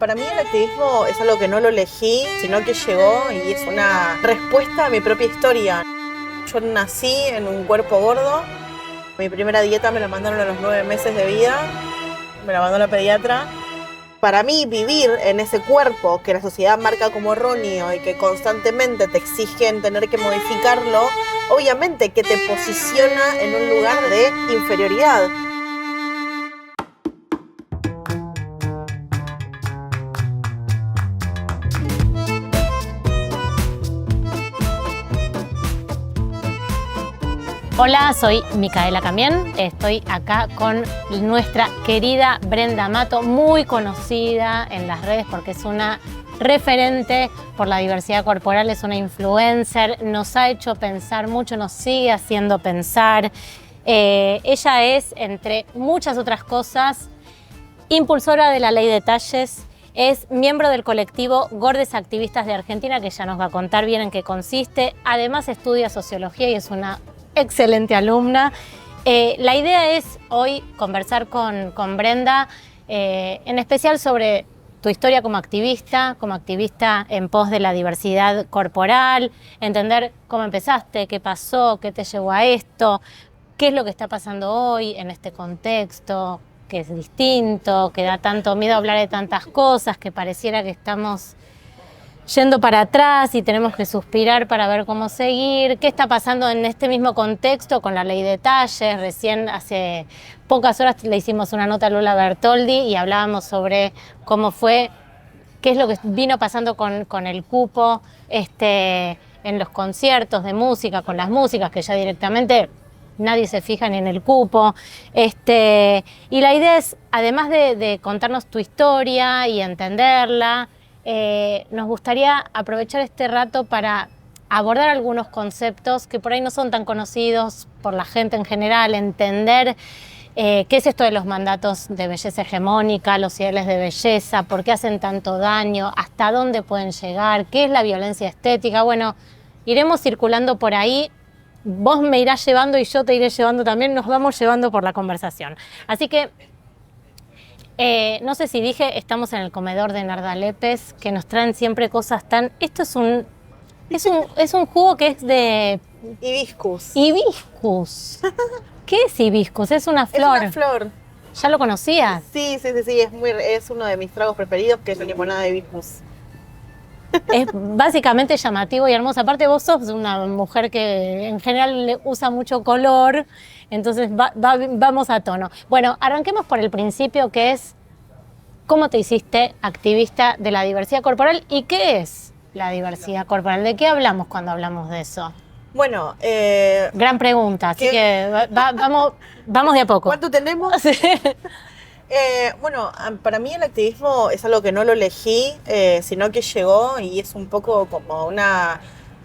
Para mí el activismo es algo que no lo elegí, sino que llegó y es una respuesta a mi propia historia. Yo nací en un cuerpo gordo, mi primera dieta me la mandaron a los 9 meses de vida, me la mandó la pediatra. Para mí vivir en ese cuerpo que la sociedad marca como erróneo y que constantemente te exigen tener que modificarlo, obviamente que te posiciona en un lugar de inferioridad. Hola, soy Micaela Camién, estoy acá con nuestra querida Brenda Mato, muy conocida en las redes porque es una referente por la diversidad corporal, es una influencer, nos ha hecho pensar mucho, nos sigue haciendo pensar. Ella es, entre muchas otras cosas, impulsora de la Ley de Talles, es miembro del colectivo Gordes Activistas de Argentina, que ya nos va a contar bien en qué consiste. Además estudia sociología y es una excelente alumna. La idea es hoy conversar con Brenda, en especial sobre tu historia como activista en pos de la diversidad corporal, entender cómo empezaste, qué pasó, qué te llevó a esto, qué es lo que está pasando hoy en este contexto, que es distinto, que da tanto miedo hablar de tantas cosas, que pareciera que estamos yendo para atrás y tenemos que suspirar para ver cómo seguir. ¿Qué está pasando en este mismo contexto con la Ley de Talles? Recién hace pocas horas le hicimos una nota a Lula Bertoldi y hablábamos sobre cómo fue, qué es lo que vino pasando con el cupo en los conciertos de música, con las músicas, que ya directamente nadie se fija ni en el cupo. Y la idea es, además de contarnos tu historia y entenderla, nos gustaría aprovechar este rato para abordar algunos conceptos que por ahí no son tan conocidos por la gente en general, entender qué es esto de los mandatos de belleza hegemónica, los ideales de belleza, por qué hacen tanto daño, hasta dónde pueden llegar, qué es la violencia estética. Bueno, iremos circulando por ahí, vos me irás llevando y yo te iré llevando también, nos vamos llevando por la conversación. Así que no sé si dije, estamos en el comedor de Narda Lépez, que nos traen siempre cosas tan... Esto es un jugo que es de... Hibiscus. Hibiscus. ¿Qué es hibiscus? Es una flor. Es una flor. ¿Ya lo conocías? Sí, es uno de mis tragos preferidos, que es la limonada de hibiscus. Es básicamente llamativo y hermoso. Aparte vos sos una mujer que en general le usa mucho color, entonces vamos a tono. Bueno, arranquemos por el principio, que es cómo te hiciste activista de la diversidad corporal y qué es la diversidad corporal. ¿De qué hablamos cuando hablamos de eso? Bueno, gran pregunta, así que vamos de a poco. ¿Cuánto tenemos? Sí. Bueno, para mí el activismo es algo que no lo elegí, sino que llegó y es un poco como una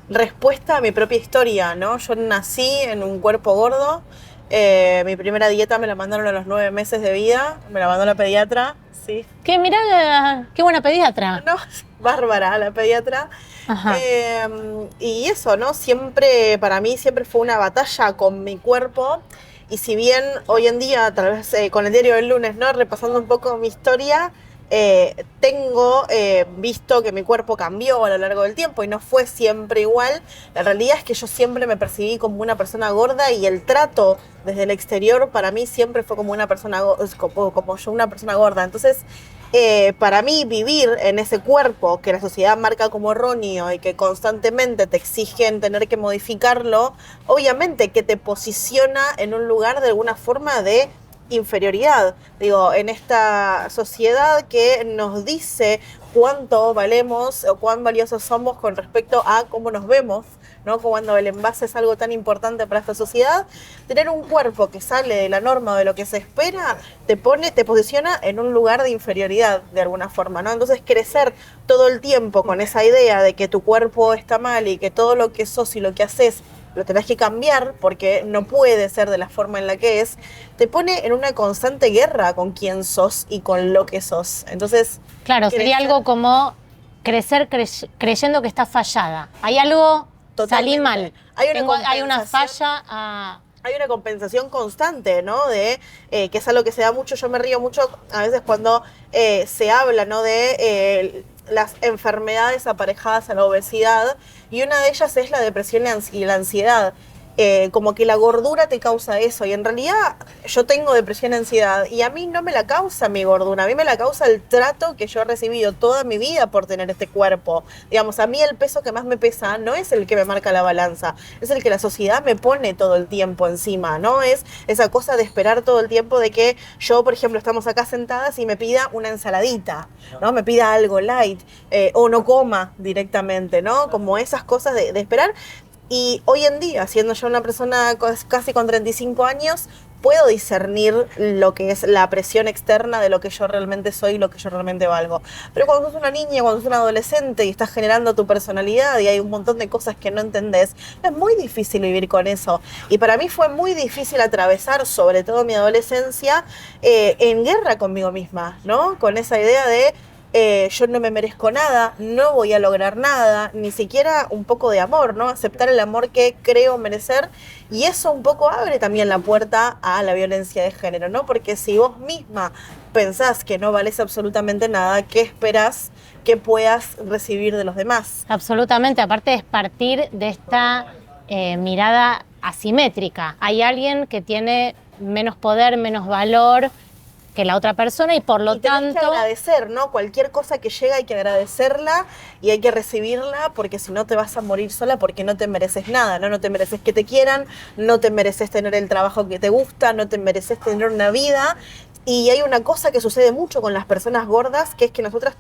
respuesta a mi propia historia, ¿no? Yo nací en un cuerpo gordo, mi primera dieta me la mandaron a los 9 meses de vida, me la mandó la pediatra, sí. Que mirá, qué buena pediatra. No, bárbara la pediatra. Ajá. Y eso, ¿no? Para mí siempre fue una batalla con mi cuerpo. Y si bien hoy en día, tal vez con el diario del lunes, ¿no? Repasando un poco mi historia, tengo visto que mi cuerpo cambió a lo largo del tiempo y no fue siempre igual. La realidad es que yo siempre me percibí como una persona gorda y el trato desde el exterior para mí siempre fue como una persona como yo, una persona gorda. Entonces, para mí vivir en ese cuerpo que la sociedad marca como erróneo y que constantemente te exigen tener que modificarlo, obviamente que te posiciona en un lugar de alguna forma de inferioridad. Digo, en esta sociedad que nos dice cuánto valemos o cuán valiosos somos con respecto a cómo nos vemos, ¿no? Cuando el envase es algo tan importante para esta sociedad, tener un cuerpo que sale de la norma o de lo que se espera, te posiciona en un lugar de inferioridad de alguna forma, ¿no? Entonces crecer todo el tiempo con esa idea de que tu cuerpo está mal y que todo lo que sos y lo que haces lo tenés que cambiar porque no puede ser de la forma en la que es, te pone en una constante guerra con quién sos y con lo que sos. Entonces, claro, sería algo como crecer creyendo que estás fallada. Hay algo, totalmente. salí mal. Hay una Hay una compensación. falla hay una compensación constante, ¿no? De que es algo que se da mucho, yo me río mucho a veces cuando se habla, ¿no? De las enfermedades aparejadas a la obesidad, y una de ellas es la depresión y la ansiedad. Como que la gordura te causa eso, y en realidad yo tengo depresión y ansiedad y a mí no me la causa mi gordura, a mí me la causa el trato que yo he recibido toda mi vida por tener este cuerpo. Digamos, a mí el peso que más me pesa no es el que me marca la balanza, es el que la sociedad me pone todo el tiempo encima, ¿no? Es esa cosa de esperar todo el tiempo de que yo, por ejemplo, estamos acá sentadas y me pida una ensaladita, ¿no? Me pida algo light, o no coma directamente, ¿no? Como esas cosas de esperar. Y hoy en día, siendo yo una persona casi con 35 años, puedo discernir lo que es la presión externa de lo que yo realmente soy y lo que yo realmente valgo. Pero cuando sos una niña, cuando sos un adolescente y estás generando tu personalidad y hay un montón de cosas que no entendés, es muy difícil vivir con eso. Y para mí fue muy difícil atravesar, sobre todo mi adolescencia, en guerra conmigo misma, ¿no? Con esa idea de yo no me merezco nada, no voy a lograr nada, ni siquiera un poco de amor, ¿no? Aceptar el amor que creo merecer, y eso un poco abre también la puerta a la violencia de género, ¿no? Porque si vos misma pensás que no valés absolutamente nada, ¿qué esperás que puedas recibir de los demás? Absolutamente, aparte es partir de esta mirada asimétrica. Hay alguien que tiene menos poder, menos valor que la otra persona y por lo tanto... que agradecer, ¿no? Cualquier cosa que llega hay que agradecerla y hay que recibirla, porque si no te vas a morir sola, porque no te mereces nada, ¿no? No te mereces que te quieran, no te mereces tener el trabajo que te gusta, no te mereces tener una vida. Y hay una cosa que sucede mucho con las personas gordas, que es que nosotras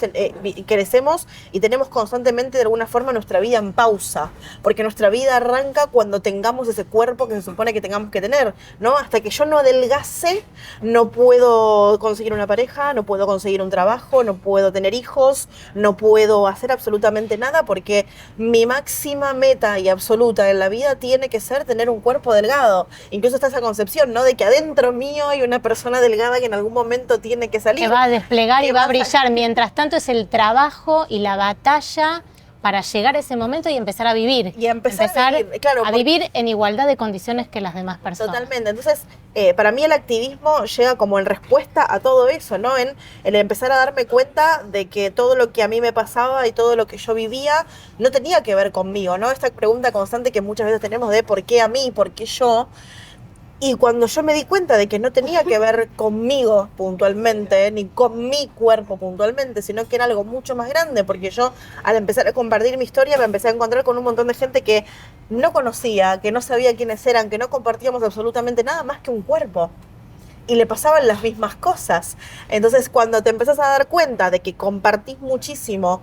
crecemos y tenemos constantemente de alguna forma nuestra vida en pausa, porque nuestra vida arranca cuando tengamos ese cuerpo que se supone que tengamos que tener, ¿no? Hasta que yo no adelgace, no puedo conseguir una pareja, no puedo conseguir un trabajo, no puedo tener hijos, no puedo hacer absolutamente nada, porque mi máxima meta y absoluta en la vida tiene que ser tener un cuerpo delgado. Incluso está esa concepción, ¿no? De que adentro mío hay una persona delgada que en algún momento tiene que salir. Que va a desplegar y va a brillar. Mientras tanto es el trabajo y la batalla para llegar a ese momento y empezar a vivir. Y empezar a vivir, claro, a vivir en igualdad de condiciones que las demás personas. Totalmente. Entonces, para mí el activismo llega como en respuesta a todo eso, ¿no? En el empezar a darme cuenta de que todo lo que a mí me pasaba y todo lo que yo vivía no tenía que ver conmigo, ¿no? Esta pregunta constante que muchas veces tenemos de ¿por qué a mí? ¿Por qué yo? Y cuando yo me di cuenta de que no tenía que ver conmigo puntualmente, ni con mi cuerpo puntualmente, sino que era algo mucho más grande, porque yo al empezar a compartir mi historia me empecé a encontrar con un montón de gente que no conocía, que no sabía quiénes eran, que no compartíamos absolutamente nada más que un cuerpo. Y le pasaban las mismas cosas. Entonces cuando te empezás a dar cuenta de que compartís muchísimo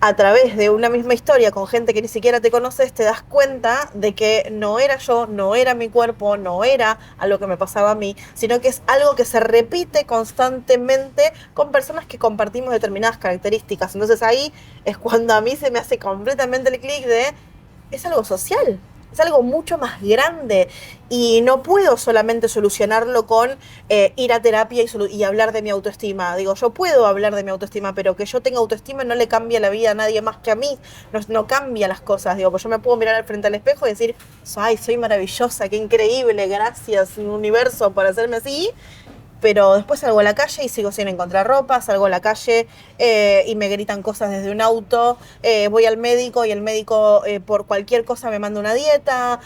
a través de una misma historia con gente que ni siquiera te conoces, te das cuenta de que no era yo, no era mi cuerpo, no era a lo que me pasaba a mí, sino que es algo que se repite constantemente con personas que compartimos determinadas características. Entonces ahí es cuando a mí se me hace completamente el clic de, es algo social. Es algo mucho más grande y no puedo solamente solucionarlo con ir a terapia y hablar de mi autoestima. Digo, yo puedo hablar de mi autoestima, pero que yo tenga autoestima no le cambia la vida a nadie más que a mí. No cambia las cosas. Digo, pues yo me puedo mirar al frente al espejo y decir, ay, soy maravillosa, qué increíble, gracias universo por hacerme así. Pero después salgo a la calle y sigo sin encontrar ropa, salgo a la calle y me gritan cosas desde un auto, voy al médico y el médico por cualquier cosa me manda una dieta,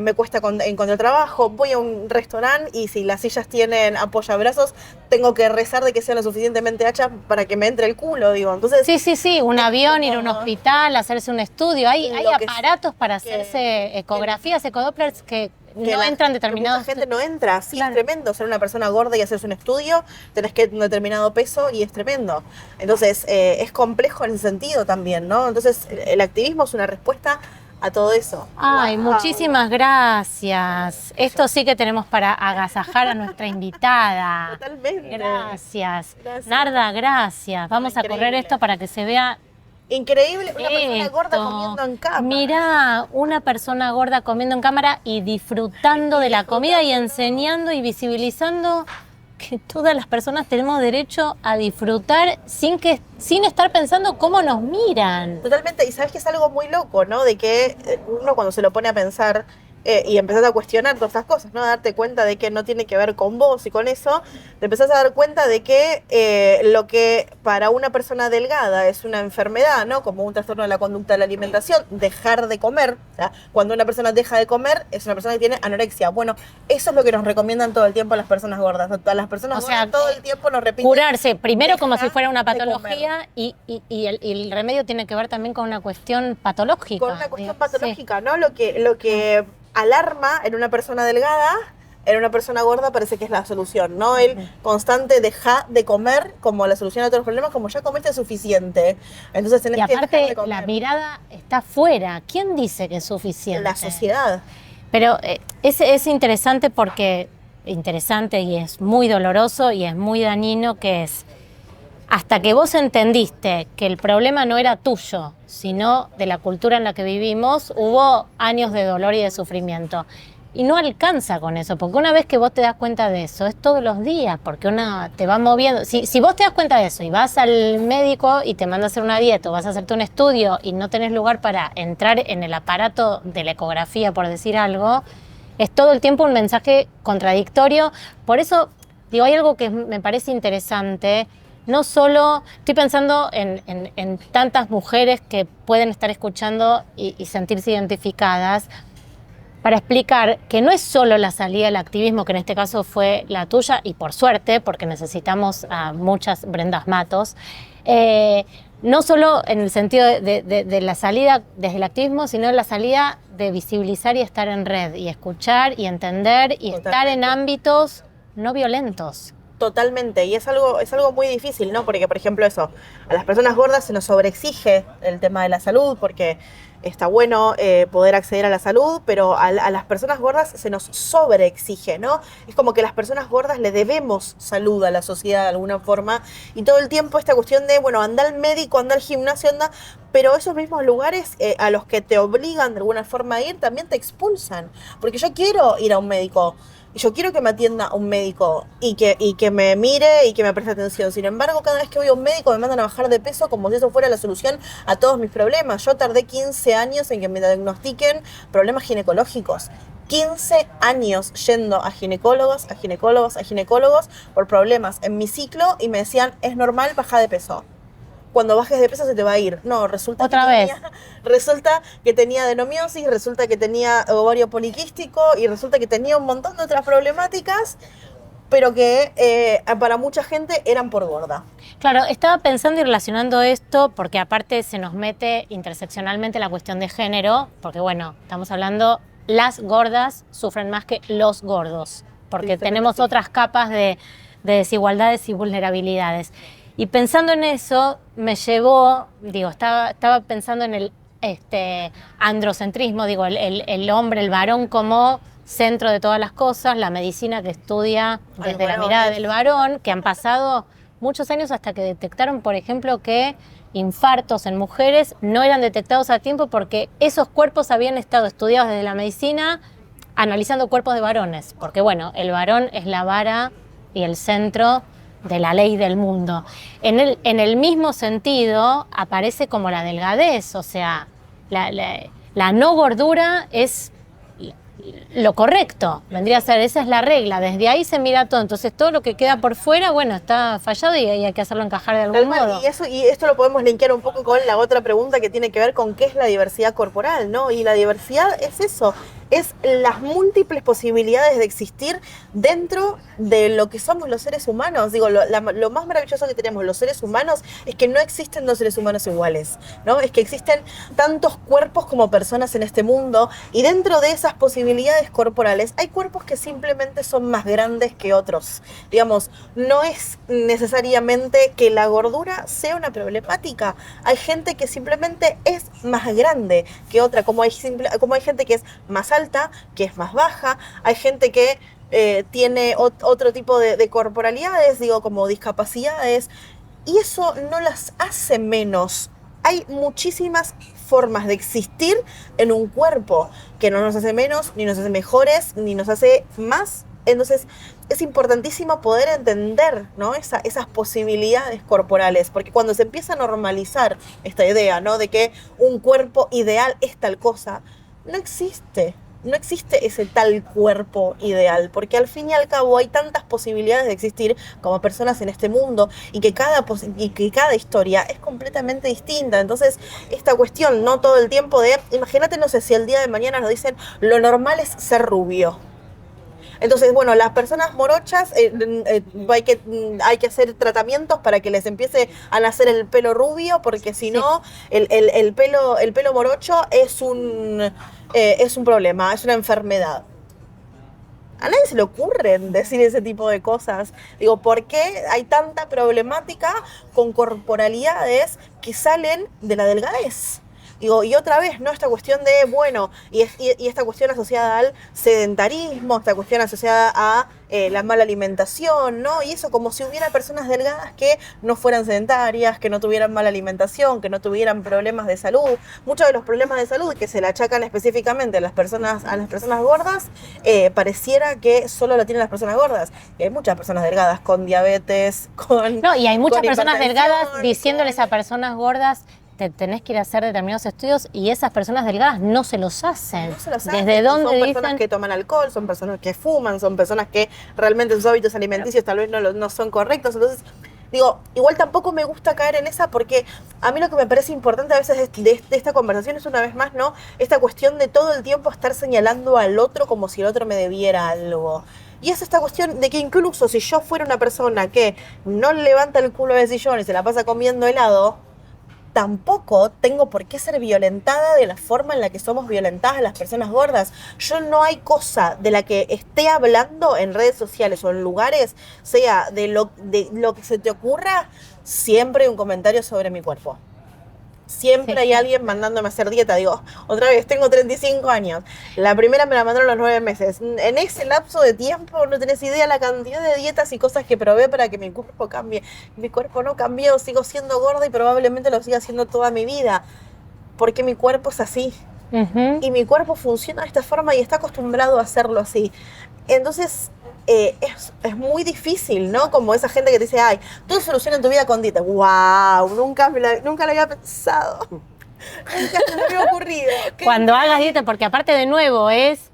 me cuesta encontrar trabajo, voy a un restaurante y si las sillas tienen apoyabrazos, tengo que rezar de que sean lo suficientemente anchas para que me entre el culo, digo. Entonces, sí, un avión, ir a un hospital, hacerse un estudio, hay aparatos para hacerse ecografías, ecodopplers que no entran determinados... Mucha gente no entra, sí, claro. Es tremendo. Ser una persona gorda y hacerse un estudio, tenés que un determinado peso y es tremendo. Entonces, es complejo en ese sentido también, ¿no? Entonces, el activismo es una respuesta a todo eso. Ay, wow. Muchísimas gracias. Esto sí que tenemos para agasajar a nuestra invitada. Totalmente. Gracias. Narda, gracias. Vamos a correr esto para que se vea... Increíble, una persona gorda comiendo en cámara. Mirá, una persona gorda comiendo en cámara y disfrutando de la comida y enseñando y visibilizando que todas las personas tenemos derecho a disfrutar sin estar pensando cómo nos miran. Totalmente, y sabes que es algo muy loco, ¿no? De que uno cuando se lo pone a pensar, y empezás a cuestionar todas estas cosas, ¿no? A darte cuenta de que no tiene que ver con vos y con eso, te empezás a dar cuenta de que lo que para una persona delgada es una enfermedad, ¿no? Como un trastorno de la conducta de la alimentación, dejar de comer, o sea, cuando una persona deja de comer es una persona que tiene anorexia. Bueno, eso es lo que nos recomiendan todo el tiempo a las personas gordas. A las personas gordas todo el tiempo nos repiten. Curarse, primero como si fuera una patología y el remedio tiene que ver también con una cuestión patológica. Con una cuestión patológica, ¿no? Lo que alarma en una persona delgada, en una persona gorda parece que es la solución, ¿no? El constante deja de comer como la solución a todos los problemas, como ya comiste suficiente. Entonces tenés que dejar de comer. La mirada está fuera. ¿Quién dice que es suficiente? La sociedad. Pero es interesante porque, interesante y es muy doloroso y es muy dañino, que es, hasta que vos entendiste que el problema no era tuyo, sino de la cultura en la que vivimos, hubo años de dolor y de sufrimiento. Y no alcanza con eso, porque una vez que vos te das cuenta de eso, es todos los días, porque una te va moviendo. Si vos te das cuenta de eso y vas al médico y te manda a hacer una dieta o vas a hacerte un estudio y no tenés lugar para entrar en el aparato de la ecografía, por decir algo, es todo el tiempo un mensaje contradictorio. Por eso, digo, hay algo que me parece interesante. No solo, estoy pensando en tantas mujeres que pueden estar escuchando y sentirse identificadas, para explicar que no es solo la salida del activismo, que en este caso fue la tuya, y por suerte, porque necesitamos a muchas Brendas Matos, no solo en el sentido de la salida desde el activismo, sino la salida de visibilizar y estar en red, y escuchar y entender, y estar en ámbitos no violentos. Totalmente, y es algo muy difícil, ¿no? Porque, por ejemplo, eso, a las personas gordas se nos sobreexige el tema de la salud, porque está bueno poder acceder a la salud, pero a las personas gordas se nos sobreexige, ¿no? Es como que las personas gordas le debemos salud a la sociedad de alguna forma, y todo el tiempo esta cuestión de, bueno, anda al médico, anda al gimnasio, anda, pero esos mismos lugares a los que te obligan de alguna forma a ir, también te expulsan, porque yo quiero ir a un médico, yo quiero que me atienda un médico y que me mire y que me preste atención. Sin embargo, cada vez que voy a un médico me mandan a bajar de peso como si eso fuera la solución a todos mis problemas. Yo tardé 15 años en que me diagnostiquen problemas ginecológicos. 15 años yendo a ginecólogos por problemas en mi ciclo, y me decían, es normal, baja de peso. Cuando bajes de peso se te va a ir. No, resulta que tenía adenomiosis, resulta que tenía ovario poliquístico y resulta que tenía un montón de otras problemáticas, pero que para mucha gente eran por gorda. Claro, estaba pensando y relacionando esto porque aparte se nos mete interseccionalmente la cuestión de género, porque bueno, estamos hablando, las gordas sufren más que los gordos, porque tenemos otras capas de desigualdades y vulnerabilidades. Y pensando en eso, me llevó, digo, estaba pensando en el androcentrismo, digo, el hombre, el varón como centro de todas las cosas, la medicina que estudia desde la mirada del varón, que han pasado muchos años hasta que detectaron, por ejemplo, que infartos en mujeres no eran detectados a tiempo porque esos cuerpos habían estado estudiados desde la medicina analizando cuerpos de varones, porque bueno, el varón es la vara y el centro de la ley del mundo. En el mismo sentido aparece como la delgadez, o sea, la no gordura es lo correcto, vendría a ser, esa es la regla, desde ahí se mira todo, entonces todo lo que queda por fuera, bueno, está fallado y hay que hacerlo encajar de algún modo. Y esto lo podemos linkear un poco con la otra pregunta que tiene que ver con qué es la diversidad corporal, ¿no? Y la diversidad es eso, es las múltiples posibilidades de existir dentro de lo que somos los seres humanos. Digo, lo más maravilloso que tenemos los seres humanos es que no existen dos seres humanos iguales, ¿no? Es que existen tantos cuerpos como personas en este mundo, y dentro de esas posibilidades corporales hay cuerpos que simplemente son más grandes que otros. Digamos, no es necesariamente que la gordura sea una problemática. Hay gente que simplemente es más grande que otra, como hay gente que es más alta, que es más baja, hay gente que tiene otro tipo de corporalidades, digo, como discapacidades, y eso no las hace menos. Hay muchísimas formas de existir en un cuerpo que no nos hace menos, ni nos hace mejores, ni nos hace más. Entonces es importantísimo poder entender, ¿no? esas posibilidades corporales, porque cuando se empieza a normalizar esta idea, ¿no? De que un cuerpo ideal es tal cosa, no existe. no existe ese tal cuerpo ideal, porque al fin y al cabo hay tantas posibilidades de existir como personas en este mundo y que cada historia es completamente distinta. Entonces, esta cuestión, no todo el tiempo imagínate, no sé, si el día de mañana nos dicen lo normal es ser rubio. Entonces, bueno, las personas morochas hay que hacer tratamientos para que les empiece a nacer el pelo rubio, porque si no, el pelo morocho es un problema, es una enfermedad. A nadie se le ocurre decir ese tipo de cosas. Digo, ¿por qué hay tanta problemática con corporalidades que salen de la delgadez? Digo, y otra vez, ¿no? Esta cuestión de, bueno, y esta cuestión asociada al sedentarismo, esta cuestión asociada a la mala alimentación, ¿no? Y eso como si hubiera personas delgadas que no fueran sedentarias, que no tuvieran mala alimentación, que no tuvieran problemas de salud. Muchos de los problemas de salud que se le achacan específicamente a las personas gordas, pareciera que solo lo tienen las personas gordas. Y hay muchas personas delgadas con diabetes, No, y hay muchas personas hipertensión, delgadas diciéndoles a personas gordas: te tenés que ir a hacer determinados estudios, y esas personas delgadas no se los hacen. No se los hacen. ¿Desde dónde son dicen? personas que toman alcohol, son personas que fuman, son personas que realmente sus hábitos alimenticios tal vez no son correctos. Entonces, digo, igual tampoco me gusta caer en esa, porque a mí lo que me parece importante a veces de esta conversación es, una vez más, ¿no? Esta cuestión de todo el tiempo estar señalando al otro como si el otro me debiera algo. Y es esta cuestión de que incluso si yo fuera una persona que no levanta el culo del sillón y se la pasa comiendo helado, tampoco tengo por qué ser violentada de la forma en la que somos violentadas las personas gordas. Yo no hay cosa de la que esté hablando en redes sociales o en lugares, sea de lo que se te ocurra, siempre hay un comentario sobre mi cuerpo. Siempre hay alguien mandándome a hacer dieta. Digo, otra vez, tengo 35 años. La primera me la mandaron a los 9 meses. En ese lapso de tiempo no tenés idea la cantidad de dietas y cosas que probé para que mi cuerpo cambie. Mi cuerpo no cambió, sigo siendo gorda y probablemente lo siga siendo toda mi vida. Porque mi cuerpo es así. Uh-huh. Y mi cuerpo funciona de esta forma y está acostumbrado a hacerlo así. Entonces, es muy difícil, ¿no? Como esa gente que te dice, ay, tú solucionas tu vida con dieta. ¡Wow! Nunca lo había pensado. Nunca se me había ocurrido. Cuando hagas dieta, porque aparte, de nuevo, es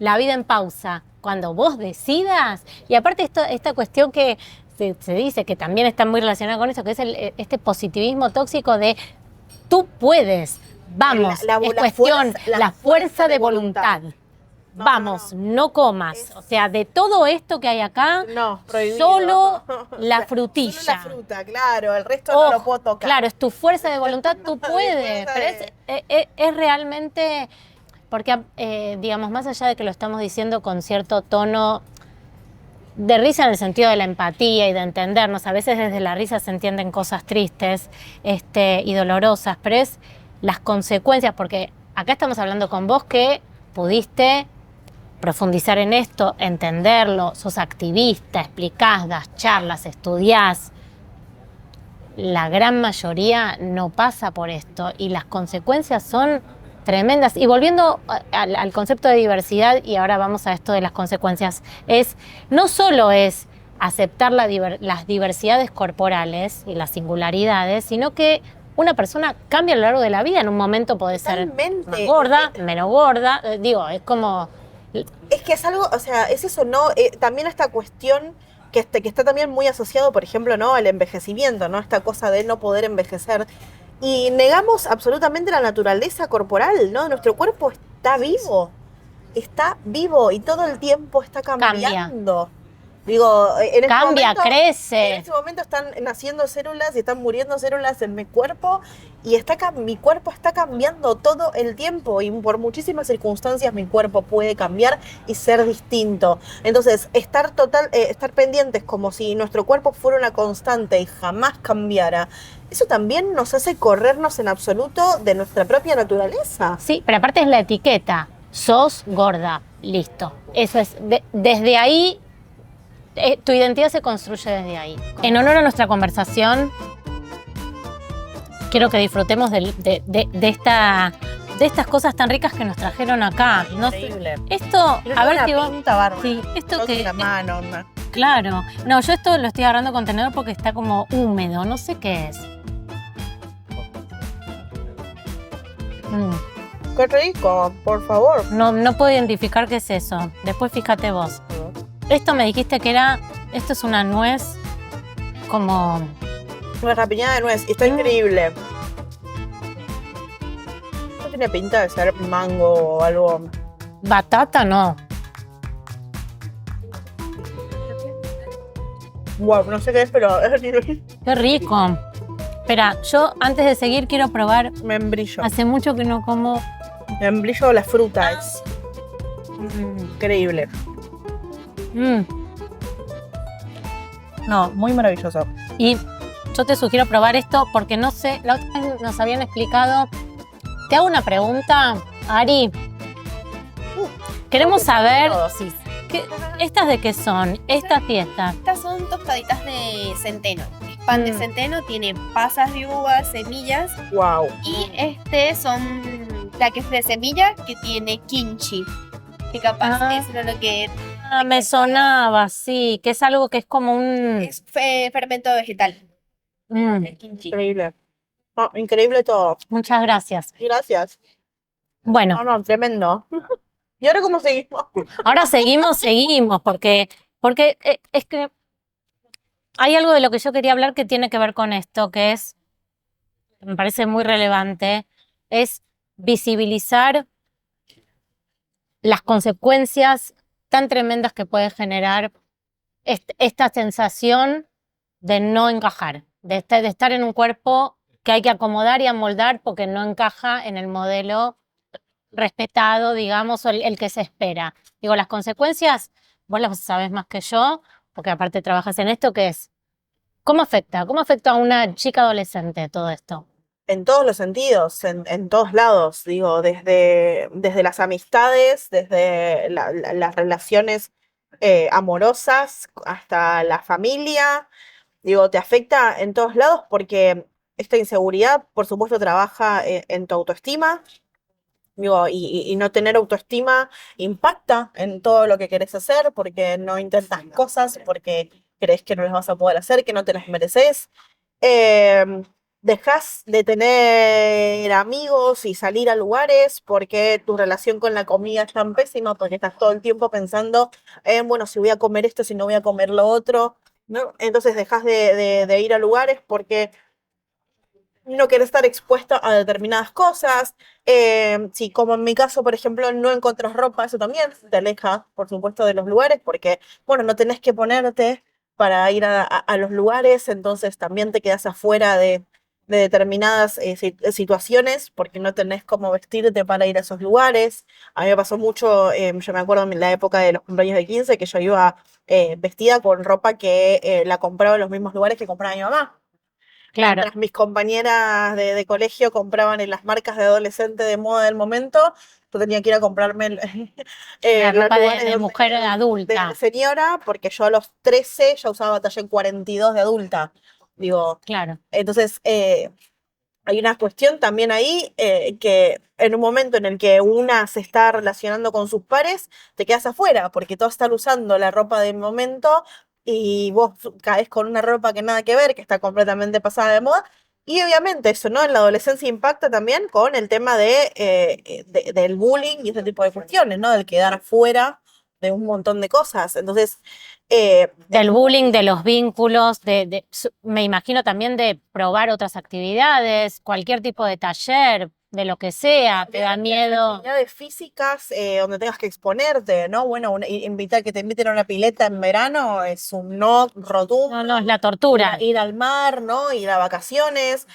la vida en pausa. Cuando vos decidas, y aparte esta cuestión que se dice que también está muy relacionada con eso, que es este positivismo tóxico de tú puedes, vamos, es cuestión, la fuerza de voluntad. Vamos, no comas. O sea, de todo esto que hay acá, no, prohibido. Solo la frutilla. Solo la fruta, claro, el resto no lo puedo tocar. Claro, es tu fuerza de voluntad, tú puedes. Pero es realmente, porque, digamos, más allá de que lo estamos diciendo con cierto tono de risa en el sentido de la empatía y de entendernos, a veces desde la risa se entienden cosas tristes y dolorosas, pero es las consecuencias, porque acá estamos hablando con vos que pudiste profundizar en esto, entenderlo, sos activista, explicás, das charlas, estudiás. La gran mayoría no pasa por esto y las consecuencias son tremendas. Y volviendo al concepto de diversidad, y ahora vamos a esto de las consecuencias, no solo es aceptar las diversidades corporales y las singularidades, sino que una persona cambia a lo largo de la vida. En un momento puede ser más gorda, menos gorda, es como... Es que es algo, o sea, es eso, ¿no? También esta cuestión que está también muy asociado, por ejemplo, ¿no?, al envejecimiento, ¿no? Esta cosa de no poder envejecer. Y negamos absolutamente la naturaleza corporal, ¿no? Nuestro cuerpo está vivo y todo el tiempo está cambiando. Digo, crece. En este momento están naciendo células y están muriendo células en mi cuerpo y mi cuerpo está cambiando todo el tiempo y por muchísimas circunstancias mi cuerpo puede cambiar y ser distinto. Entonces, estar pendientes como si nuestro cuerpo fuera una constante y jamás cambiara, eso también nos hace corrernos en absoluto de nuestra propia naturaleza. Sí, pero aparte es la etiqueta. Sos gorda, listo. Eso es, desde ahí... tu identidad se construye desde ahí. En honor a nuestra conversación, quiero que disfrutemos de estas cosas tan ricas que nos trajeron acá. Increíble. Esto, a ver si vos... Sí, esto que... la mano. Claro. No, yo esto lo estoy agarrando con tenedor porque está como húmedo, no sé qué es. Qué rico, por favor. No, no puedo identificar qué es eso. Después fíjate vos. Esto me dijiste que era... Esto es una nuez como... Una rapiñada de nuez. Y está increíble. No tiene pinta de ser mango o algo. Batata, no. Wow, no sé qué es, pero es Qué rico. Espera, yo antes de seguir quiero probar... membrillo. Hace mucho que no como... Membrillo, la fruta es increíble. Mm. No, muy maravilloso. Y yo te sugiero probar esto porque no sé, la otra vez nos habían explicado. Te hago una pregunta, Ari. Queremos saber, Sí. ¿estas de qué son? Estas y estas. Estas son tostaditas de centeno. El pan de centeno tiene pasas de uva, semillas. Wow. Y son la que es de semilla, que tiene kimchi. Que capaz es lo que Ah, me sonaba, sí, que es algo que es como un... es fermento vegetal. El kimchi. Increíble. No, increíble todo. Muchas gracias. Gracias. Bueno, No, tremendo. ¿Y ahora cómo seguimos? ahora seguimos, porque es que hay algo de lo que yo quería hablar que tiene que ver con esto, que es, me parece muy relevante, es visibilizar las consecuencias tan tremendas que puede generar esta sensación de no encajar, de estar en un cuerpo que hay que acomodar y amoldar porque no encaja en el modelo respetado, digamos, o el que se espera. Digo, las consecuencias, vos las sabés más que yo, porque aparte trabajas en esto, que es, ¿cómo afecta? ¿Cómo afecta a una chica adolescente todo esto? En todos los sentidos, en todos lados, digo, desde las amistades, desde las relaciones amorosas hasta la familia, digo, te afecta en todos lados porque esta inseguridad, por supuesto, trabaja en tu autoestima, digo, y no tener autoestima impacta en todo lo que querés hacer porque no intentas cosas, porque crees que no las vas a poder hacer, que no te las mereces. Eh, Dejas de tener amigos y salir a lugares porque tu relación con la comida es tan pésima, porque estás todo el tiempo pensando en, bueno, si voy a comer esto, si no voy a comer lo otro, ¿no? Entonces dejas de ir a lugares porque no querés estar expuesta a determinadas cosas. Si, como en mi caso, por ejemplo, no encontrás ropa, eso también te aleja, por supuesto, de los lugares, porque, bueno, no tenés que ponerte para ir a los lugares, entonces también te quedas afuera de determinadas situaciones, porque no tenés cómo vestirte para ir a esos lugares. A mí me pasó mucho, yo me acuerdo en la época de los cumpleaños de 15, que yo iba vestida con ropa que la compraba en los mismos lugares que compraba mi mamá. Claro, Mientras mis compañeras de colegio compraban en las marcas de adolescente de moda del momento, yo tenía que ir a comprarme la los ropa lugares de mujer de adulta. señora, porque yo a los 13 ya usaba talla 42 de adulta. Digo, Claro, entonces hay una cuestión también ahí que en un momento en el que una se está relacionando con sus pares, te quedas afuera, porque todos están usando la ropa del momento y vos caes con una ropa que nada que ver, que está completamente pasada de moda. Y obviamente eso, ¿no? En la adolescencia impacta también con el tema del bullying y ese tipo de cuestiones, ¿no? Del quedar afuera de un montón de cosas. Entonces, del bullying, de los vínculos, me imagino también de probar otras actividades, cualquier tipo de taller, de lo que sea, te da miedo. actividades físicas donde tengas que exponerte, ¿no? Bueno, invitar que te inviten a una pileta en verano es un no rotundo. No, no, es la tortura. Ir al mar, ¿no? Ir a vacaciones.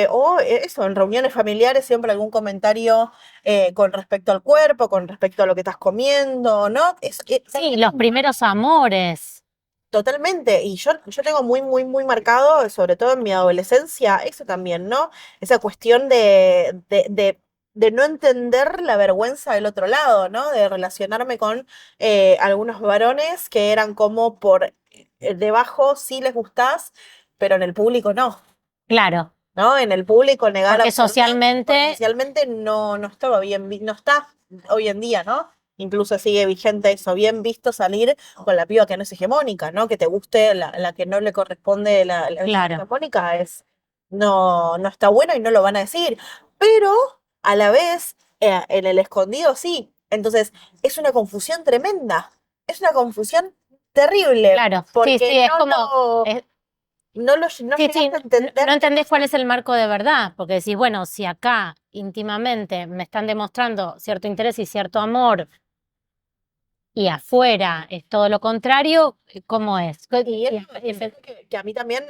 O eso, en reuniones familiares siempre algún comentario con respecto al cuerpo, con respecto a lo que estás comiendo, ¿no? Sí, los primeros amores. Totalmente, y yo tengo muy, muy, muy marcado, sobre todo en mi adolescencia, eso también, ¿no? Esa cuestión de no entender la vergüenza del otro lado, ¿no? De relacionarme con algunos varones que eran como por debajo sí les gustás, pero en el público no, Claro, ¿no? En el público negar porque absolutamente, porque socialmente, socialmente no estaba bien, no está hoy en día, ¿no? Incluso sigue vigente eso, bien visto salir con la piba que no es hegemónica, ¿no? Que te guste la que no le corresponde la claro, hegemónica no está bueno y no lo van a decir. Pero a la vez en el escondido sí. Entonces, es una confusión tremenda. Es una confusión terrible. Claro, sí, Porque sí, es como, es- no sí, llegaste sí, a entender. no entendés cuál es el marco de verdad, porque decís, bueno, si acá íntimamente me están demostrando cierto interés y cierto amor y afuera es todo lo contrario, ¿cómo es? Y eso que a mí también,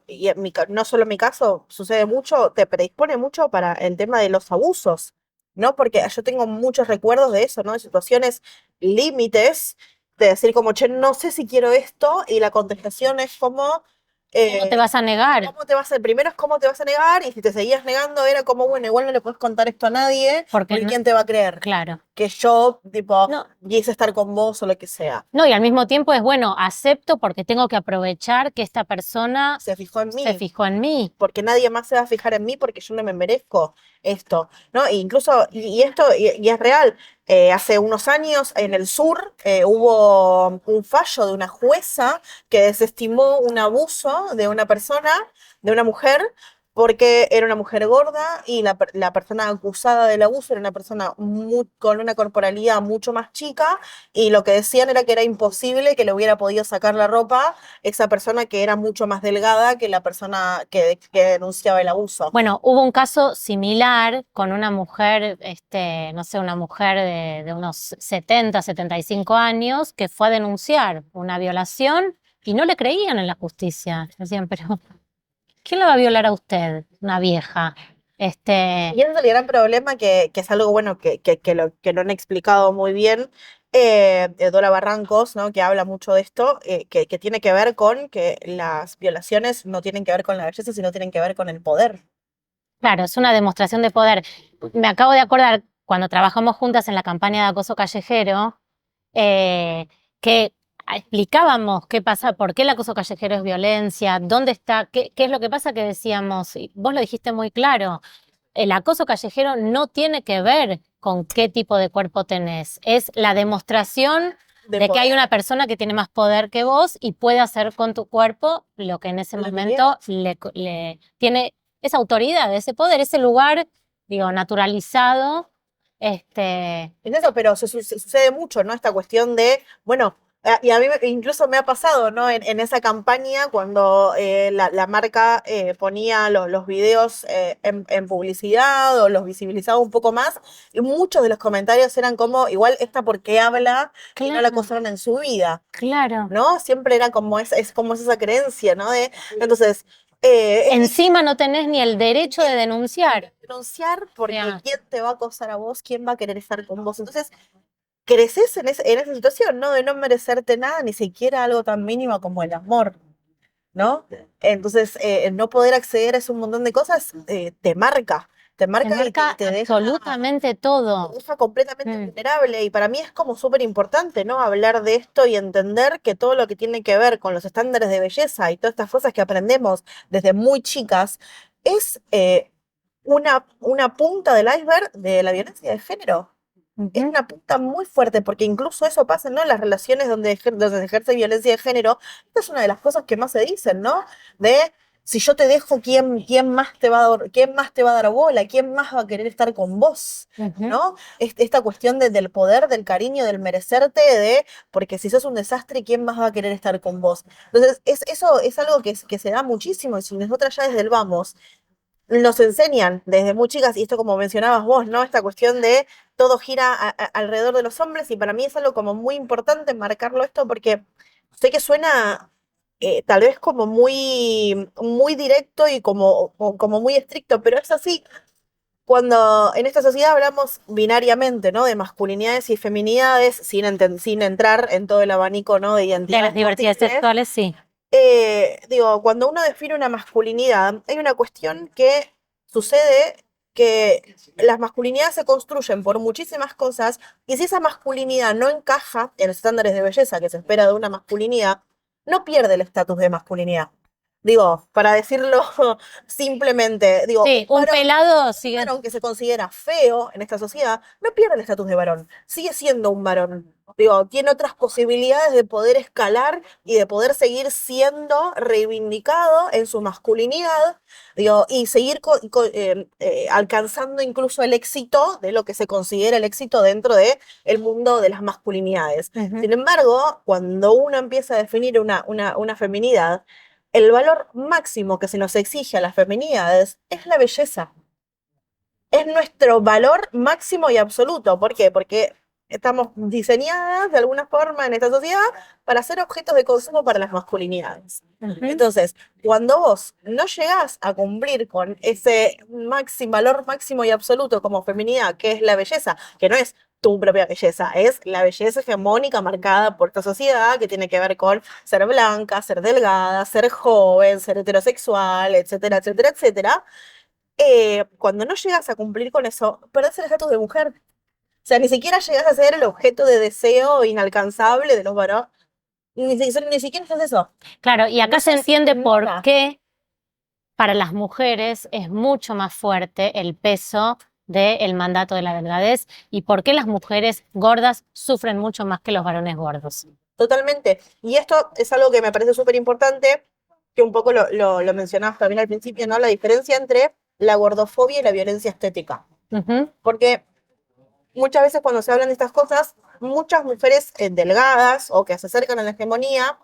y no solo en mi caso, sucede mucho, te predispone mucho para el tema de los abusos, ¿no? Porque yo tengo muchos recuerdos de eso, ¿no? De situaciones límites, de decir como, che, no sé si quiero esto, y la contestación es como, ¿Cómo te vas a negar? ¿cómo te vas a, primero es cómo te vas a negar, y si te seguías negando era como, bueno, igual no le puedes contar esto a nadie, Porque, porque ¿quién te va a creer? claro. Que yo, tipo, No, quise estar con vos o lo que sea. no, y al mismo tiempo es, bueno, acepto porque tengo que aprovechar que esta persona Se fijó en se mí. fijó en mí. Porque nadie más se va a fijar en mí porque yo no me merezco esto, ¿no? E incluso, y esto, y es real, hace unos años en el sur hubo un fallo de una jueza que desestimó un abuso de una persona, de una mujer, porque era una mujer gorda y la persona acusada del abuso era una persona con una corporalidad mucho más chica y lo que decían era que era imposible que le hubiera podido sacar la ropa esa persona que era mucho más delgada que la persona que denunciaba el abuso. Bueno, hubo un caso similar con una mujer, no sé, una mujer de unos 70, 75 años que fue a denunciar una violación y no le creían en la justicia. Decían, pero ¿quién la va a violar a usted? Una vieja. Y ese es el gran problema que es algo bueno que lo han explicado muy bien. Dora Barrancos, ¿no? Que habla mucho de esto, que tiene que ver con que las violaciones no tienen que ver con la belleza, sino tienen que ver con el poder. Claro, es una demostración de poder. Me acabo de acordar cuando trabajamos juntas en la campaña de acoso callejero, que explicábamos qué pasa, por qué el acoso callejero es violencia, dónde está, qué es lo que pasa, que decíamos, y vos lo dijiste muy claro, el acoso callejero no tiene que ver con qué tipo de cuerpo tenés, es la demostración De de que hay poder, una persona que tiene más poder que vos y puede hacer con tu cuerpo lo que en ese lo que momento le tiene esa autoridad, ese poder, ese lugar, digo, naturalizado. Es eso, pero sucede mucho, ¿no? Esta cuestión de, bueno, y a mí incluso me ha pasado, ¿no? En esa campaña, cuando la marca ponía los videos en publicidad o los visibilizaba un poco más, y muchos de los comentarios eran como, igual esta porque habla y no la Claro, acosaron en su vida, claro. ¿no? Siempre era como, es como esa creencia, ¿no? Entonces, es Encima no tenés ni el derecho de denunciar. denunciar porque Sea, ¿quién te va a acosar a vos? ¿Quién va a querer estar con vos? Entonces, creces en esa situación, ¿no? De no merecerte nada, ni siquiera algo tan mínimo como el amor, ¿no? Entonces, el no poder acceder a ese un montón de cosas te te marca y marca absolutamente te todo. deja completamente Mm. vulnerable. Y para mí es como súper importante, ¿no? Hablar de esto y entender que todo lo que tiene que ver con los estándares de belleza y todas estas cosas que aprendemos desde muy chicas es una punta del iceberg de la violencia de género. Es Ujú. una punta muy fuerte, porque incluso eso pasa, ¿no? En las relaciones donde se ejerce violencia de género. Esta es una de las cosas que más se dicen, ¿no? De si yo te dejo, ¿quién más te va a quién más te va a dar bola? ¿Quién más va a querer estar con vos? Ujú. ¿No? Esta cuestión del poder, del cariño, del merecerte, porque si sos un desastre, ¿quién más va a querer estar con vos? Entonces, eso es algo que se da muchísimo, y si nosotras ya desde el vamos nos enseñan desde muy chicas, y esto como mencionabas vos, ¿no? Esta cuestión de todo gira alrededor de los hombres, y para mí es algo como muy importante marcarlo esto, porque sé que suena tal vez como muy directo y como muy estricto, pero es así. Cuando en esta sociedad hablamos binariamente, ¿no? De masculinidades y feminidades, sin entrar en todo el abanico, ¿no? De De las identidades diversidades posibles, sexuales, sí. digo, cuando uno define una masculinidad, hay una cuestión que sucede que las masculinidades se construyen por muchísimas cosas, y si esa masculinidad no encaja en los estándares de belleza que se espera de una masculinidad, no pierde el estatus de masculinidad. Digo, para decirlo simplemente, digo, Sí, un pelado sigue. varón que se considera feo en esta sociedad no pierde el estatus de varón, sigue siendo un varón. Digo, tiene otras posibilidades de poder escalar y de poder seguir siendo reivindicado en su masculinidad, digo, y seguir alcanzando incluso el éxito de lo que se considera el éxito dentro de el mundo de las masculinidades. Sin embargo, cuando uno empieza a definir una feminidad, el valor máximo que se nos exige a las feminidades es la belleza. Es nuestro valor máximo y absoluto. ¿Por qué? Porque estamos diseñadas de alguna forma en esta sociedad para ser objetos de consumo para las masculinidades. Entonces, cuando vos no llegás a cumplir con ese valor máximo y absoluto como feminidad, que es la belleza, que no es tu propia belleza, es la belleza hegemónica marcada por esta sociedad que tiene que ver con ser blanca, ser delgada, ser joven, ser heterosexual, etcétera, etcétera, etcétera. Cuando no llegas a cumplir con eso, perdés el estatus de mujer. O sea, ni siquiera llegas a ser el objeto de deseo inalcanzable de los varones. Ni siquiera es eso. Claro, y acá No se se entiende por nada. qué para las mujeres es mucho más fuerte el peso del mandato de la delgadez y por qué las mujeres gordas sufren mucho más que los varones gordos. Totalmente. Y esto es algo que me parece súper importante, que un poco lo mencionabas también al principio, ¿no? La diferencia entre la gordofobia y la violencia estética. Porque muchas veces cuando se hablan de estas cosas, muchas mujeres delgadas o que se acercan a la hegemonía,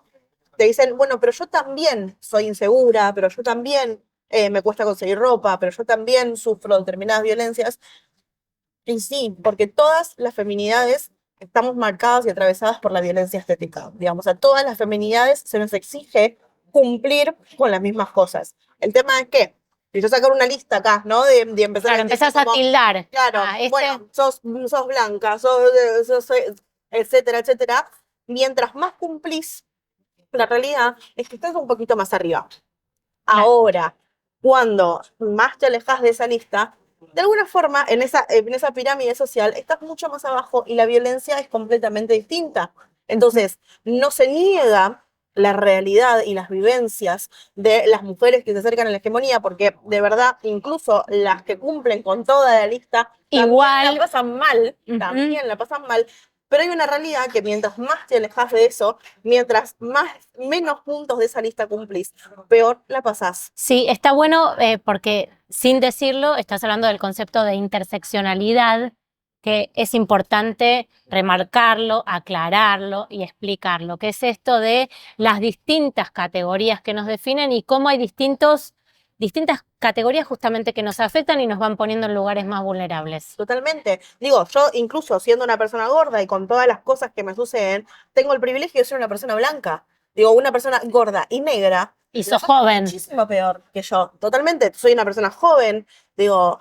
te dicen, bueno, pero yo también soy insegura, pero yo también me cuesta conseguir ropa, pero yo también sufro determinadas violencias. Y sí, porque todas las feminidades estamos marcadas y atravesadas por la violencia estética. Digamos, a todas las feminidades se nos exige cumplir con las mismas cosas. El tema es que, si yo sacar una lista acá, ¿no? De empezar Claro, a decir empezás a como, tildar. claro, Ah, bueno, sos blanca, sos, etcétera, etcétera. Mientras más cumplís, la realidad es que estás un poquito más arriba. Claro. Ahora, cuando más te alejas de esa lista, de alguna forma en esa pirámide social estás mucho más abajo y la violencia es completamente distinta. Entonces, no se niega la realidad y las vivencias de las mujeres que se acercan a la hegemonía, porque de verdad, incluso las que cumplen con toda la lista, Igual. también la pasan mal, Ujú. también la pasan mal. Pero hay una realidad que mientras más te alejas de eso, mientras menos puntos de esa lista cumplís, peor la pasás. Sí, está bueno porque sin decirlo estás hablando del concepto de interseccionalidad, que es importante remarcarlo, aclararlo y explicarlo, que es esto de las distintas categorías que nos definen y cómo hay distintas categorías justamente que nos afectan y nos van poniendo en lugares más vulnerables. Totalmente. Digo, yo incluso siendo una persona gorda y con todas las cosas que me suceden, tengo el privilegio de ser una persona blanca. Digo, una persona gorda y negra. Y sos joven. Muchísimo peor que yo. Totalmente. Soy una persona joven. Digo,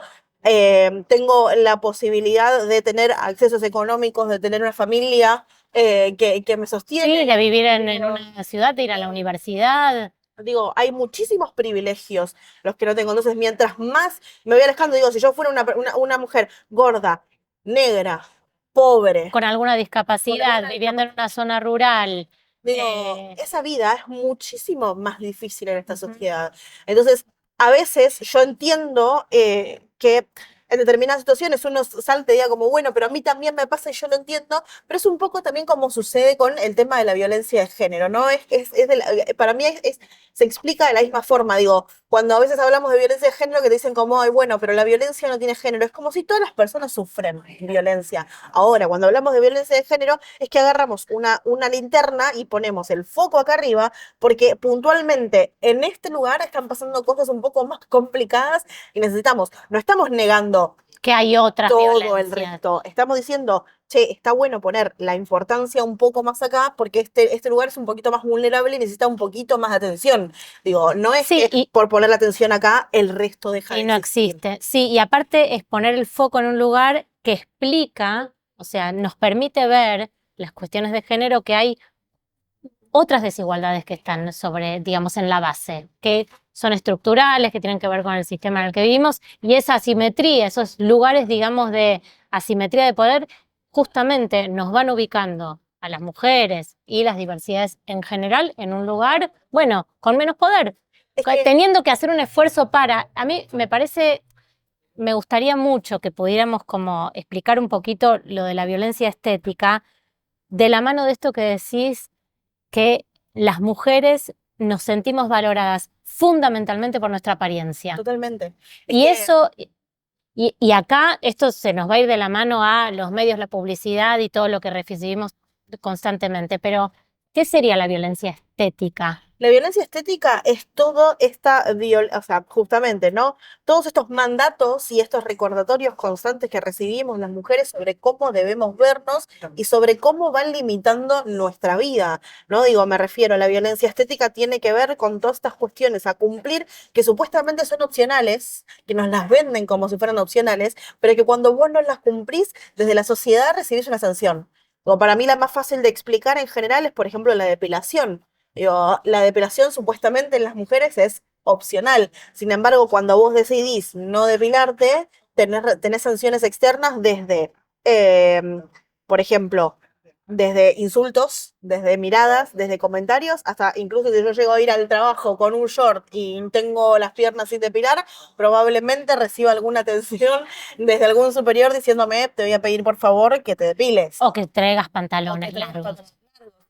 tengo la posibilidad de tener accesos económicos, de tener una familia que me sostiene. Sí, de vivir en una ciudad, de ir a la universidad. Digo, hay muchísimos privilegios los que no tengo. Entonces, mientras más me voy alejando, digo, si yo fuera una mujer gorda, negra, pobre, Con alguna discapacidad, alguna viviendo en una zona rural. digo, esa vida es muchísimo más difícil en esta sociedad. Entonces, a veces yo entiendo que en determinadas situaciones uno salta y diga como, bueno, pero a mí también me pasa y yo lo entiendo, pero es un poco también como sucede con el tema de la violencia de género, ¿no? Para mí se explica de la misma forma, digo, cuando a veces hablamos de violencia de género que te dicen como, ay, bueno, pero la violencia no tiene género, es como si todas las personas sufren violencia. Ahora, cuando hablamos de violencia de género, es que agarramos una linterna y ponemos el foco acá arriba, porque puntualmente en este lugar están pasando cosas un poco más complicadas y no estamos negando que hay otras todo el violencias. resto. Estamos diciendo, che, está bueno poner la importancia un poco más acá porque este lugar es un poquito más vulnerable y necesita un poquito más de atención. Digo, no es Sí, que por poner la atención acá el resto deja de y no existir. existe. Sí, y aparte es poner el foco en un lugar que explica, o sea, nos permite ver las cuestiones de género que hay otras desigualdades que están sobre, digamos, en la base, que son estructurales, que tienen que ver con el sistema en el que vivimos, y esa asimetría, esos lugares, digamos, de asimetría de poder, justamente nos van ubicando a las mujeres y las diversidades en general en un lugar, bueno, con menos poder, teniendo que hacer un esfuerzo para, a mí me parece, me gustaría mucho que pudiéramos como explicar un poquito lo de la violencia estética, de la mano de esto que decís, que las mujeres nos sentimos valoradas fundamentalmente por nuestra apariencia. Totalmente. Y eso, y acá esto se nos va a ir de la mano a los medios, la publicidad y todo lo que recibimos constantemente, pero ¿qué sería la violencia estética? La violencia estética es todo o sea, justamente, ¿no? Todos estos mandatos y estos recordatorios constantes que recibimos las mujeres sobre cómo debemos vernos y sobre cómo van limitando nuestra vida, ¿no? Digo, me refiero, a la violencia estética tiene que ver con todas estas cuestiones a cumplir que supuestamente son opcionales, que nos las venden como si fueran opcionales, pero que cuando vos no las cumplís, desde la sociedad recibís una sanción. O para mí la más fácil de explicar en general es, por ejemplo, la depilación. Digo, la depilación supuestamente en las mujeres es opcional. Sin embargo, cuando vos decidís no depilarte, tenés sanciones externas desde, por ejemplo, desde insultos, desde miradas, desde comentarios, hasta incluso si yo llego a ir al trabajo con un short y tengo las piernas sin depilar, probablemente reciba alguna atención desde algún superior diciéndome, te voy a pedir por favor que te depiles. O que traigas O pantalones que tengas largos. pantalones largos,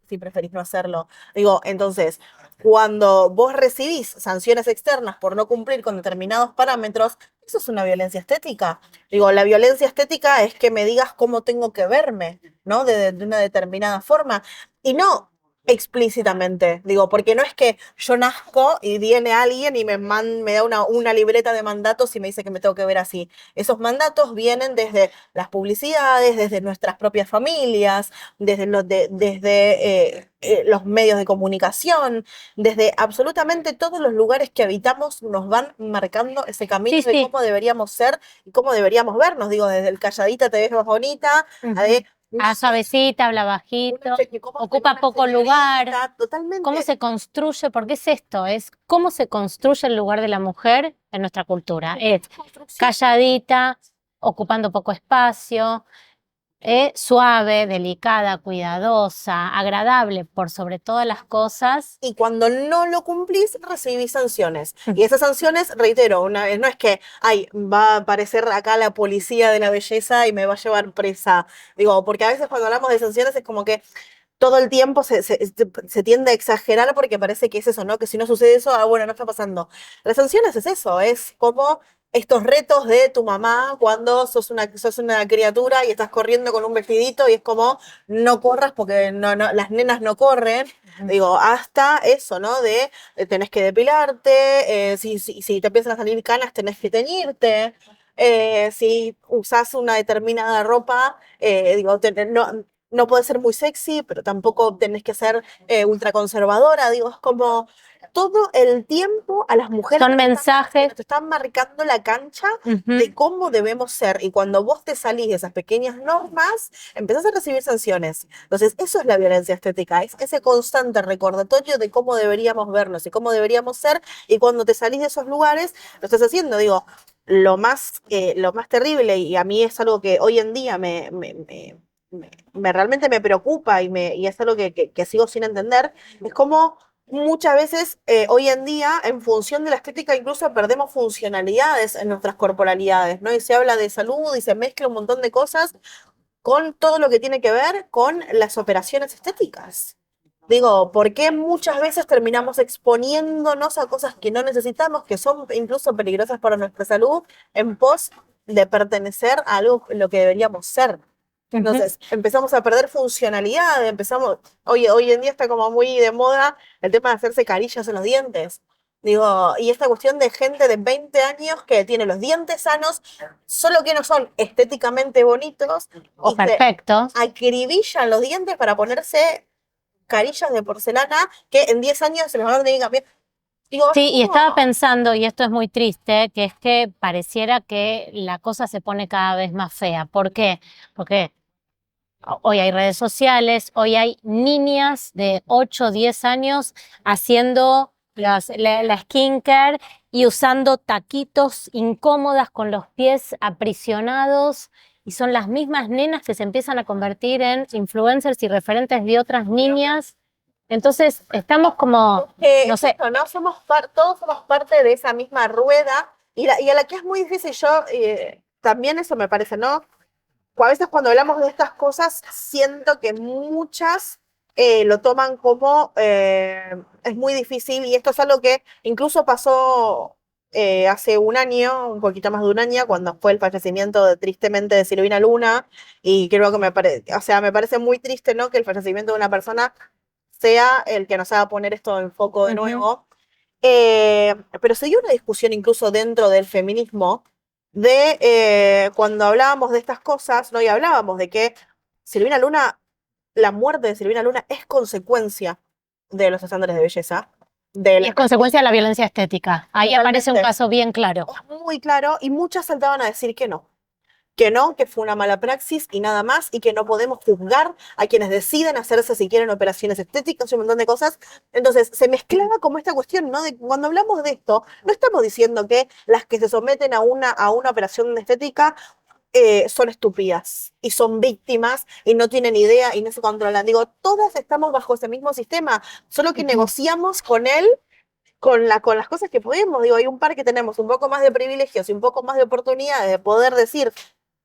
si preferís no hacerlo. Digo, entonces, cuando vos recibís sanciones externas por no cumplir con determinados parámetros, eso es una violencia estética. Digo, la violencia estética es que me digas cómo tengo que verme, ¿no? De una determinada forma. Y no explícitamente, digo, porque no es que yo nazco y viene alguien y me da una libreta de mandatos y me dice que me tengo que ver así. Esos mandatos vienen desde las publicidades, desde nuestras propias familias, desde los medios de comunicación, desde absolutamente todos los lugares que habitamos nos van marcando ese camino Sí, de sí. cómo deberíamos ser y cómo deberíamos vernos. Digo, desde el calladita te ves más bonita, a de Suavecita, habla bajito, ocupa poco lugar. totalmente. ¿Cómo se construye? Porque es esto, es cómo se construye el lugar de la mujer en nuestra cultura. Es calladita, ocupando poco espacio, suave, delicada, cuidadosa, agradable por sobre todas las cosas. Y cuando no lo cumplís, recibís sanciones. Y esas sanciones, reitero, no es que, ay, va a aparecer acá la policía de la belleza y me va a llevar presa. Digo, porque a veces cuando hablamos de sanciones es como que todo el tiempo se tiende a exagerar porque parece que es eso, ¿no? Que si no sucede eso, bueno, no está pasando. Las sanciones es eso, es como estos retos de tu mamá cuando sos una criatura y estás corriendo con un vestidito y es como, no corras porque las nenas no corren. Digo, hasta eso, ¿no? Tenés que depilarte, si te empiezan a salir canas, tenés que teñirte. Si usás una determinada ropa, digo, no puede ser muy sexy, pero tampoco tenés que ser ultra conservadora. Digo, es como todo el tiempo a las mujeres Son mensajes. te están marcando la cancha Ujú. de cómo debemos ser. Y cuando vos te salís de esas pequeñas normas, empezás a recibir sanciones. Entonces, eso es la violencia estética, es ese constante recordatorio de cómo deberíamos vernos y cómo deberíamos ser. Y cuando te salís de esos lugares, lo estás haciendo. Digo, lo más terrible, y a mí es algo que hoy en día realmente me preocupa y es algo que sigo sin entender, es como muchas veces hoy en día, en función de la estética, incluso perdemos funcionalidades en nuestras corporalidades, ¿no? Y se habla de salud y se mezcla un montón de cosas con todo lo que tiene que ver con las operaciones estéticas. Digo, ¿por qué muchas veces terminamos exponiéndonos a cosas que no necesitamos, que son incluso peligrosas para nuestra salud, en pos de pertenecer a algo lo que deberíamos ser? Entonces, empezamos a perder funcionalidad, hoy en día está como muy de moda el tema de hacerse carillas en los dientes. Digo, y esta cuestión de gente de 20 años que tiene los dientes sanos, solo que no son estéticamente bonitos, O y perfectos. se acribillan los dientes para ponerse carillas de porcelana que en 10 años se les van a tener que cambiar. Digo, Sí, y no. estaba pensando, y esto es muy triste, que es que pareciera que la cosa se pone cada vez más fea. ¿Por qué? Porque hoy hay redes sociales, hoy hay niñas de 8 o 10 años haciendo la skincare y usando taquitos incómodas con los pies aprisionados, y son las mismas nenas que se empiezan a convertir en influencers y referentes de otras niñas. Entonces, estamos como, no sé. Exacto, ¿no? Todos somos parte de esa misma rueda y a la que es muy difícil. Yo también eso me parece, ¿no? a veces cuando hablamos de estas cosas, siento que muchas lo toman como es muy difícil y esto es algo que incluso pasó hace un año, un poquito más de un año, cuando fue el fallecimiento tristemente de Silvina Luna y creo que o sea, me parece muy triste, ¿no? Que el fallecimiento de una persona sea el que nos haga poner esto en foco de nuevo. Pero se dio una discusión incluso dentro del feminismo de cuando hablábamos de estas cosas, ¿no? Y hablábamos de que Silvina Luna, la muerte de Silvina Luna es consecuencia de los estándares de belleza. Y es consecuencia de la violencia estética. Ahí aparece un caso bien claro. Muy claro, y muchas saltaban a decir que no, que fue una mala praxis y nada más, y que no podemos juzgar a quienes deciden hacerse si quieren operaciones estéticas y un montón de cosas. Entonces, se mezclaba como esta cuestión, ¿no? De cuando hablamos de esto, no estamos diciendo que las que se someten a una operación estética son estúpidas y son víctimas y no tienen idea y no se controlan. Digo, todas estamos bajo ese mismo sistema, solo que negociamos con él con las cosas que podemos. Digo, hay un par que tenemos un poco más de privilegios y un poco más de oportunidades de poder decir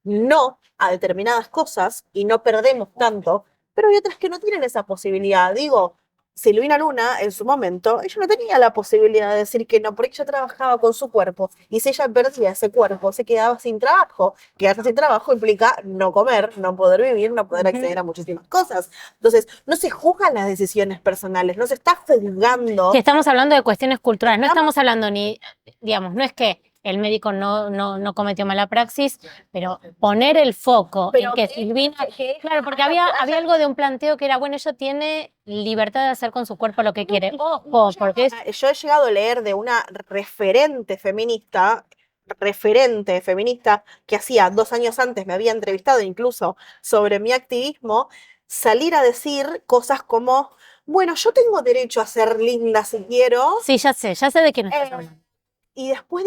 no a determinadas cosas y no perdemos tanto, pero hay otras que no tienen esa posibilidad. Digo, Silvina Luna, en su momento, ella no tenía la posibilidad de decir que no, porque ella trabajaba con su cuerpo, y si ella perdía ese cuerpo, se quedaba sin trabajo. Quedarse sin trabajo implica no comer, no poder vivir, no poder acceder a muchísimas cosas. Entonces, no se juzgan las decisiones personales, no se está juzgando. Que estamos hablando de cuestiones culturales, no estamos hablando ni, digamos, no es que el médico no cometió mala praxis, pero poner el foco en que Silvina, claro, porque había algo de un planteo que era, bueno, ella tiene libertad de hacer con su cuerpo lo que quiere. Ojo, porque yo he llegado a leer de una referente feminista que hacía 2 años antes me había entrevistado incluso sobre mi activismo, salir a decir cosas como, bueno, yo tengo derecho a ser linda si quiero. Sí, ya sé de quién estás hablando. Y después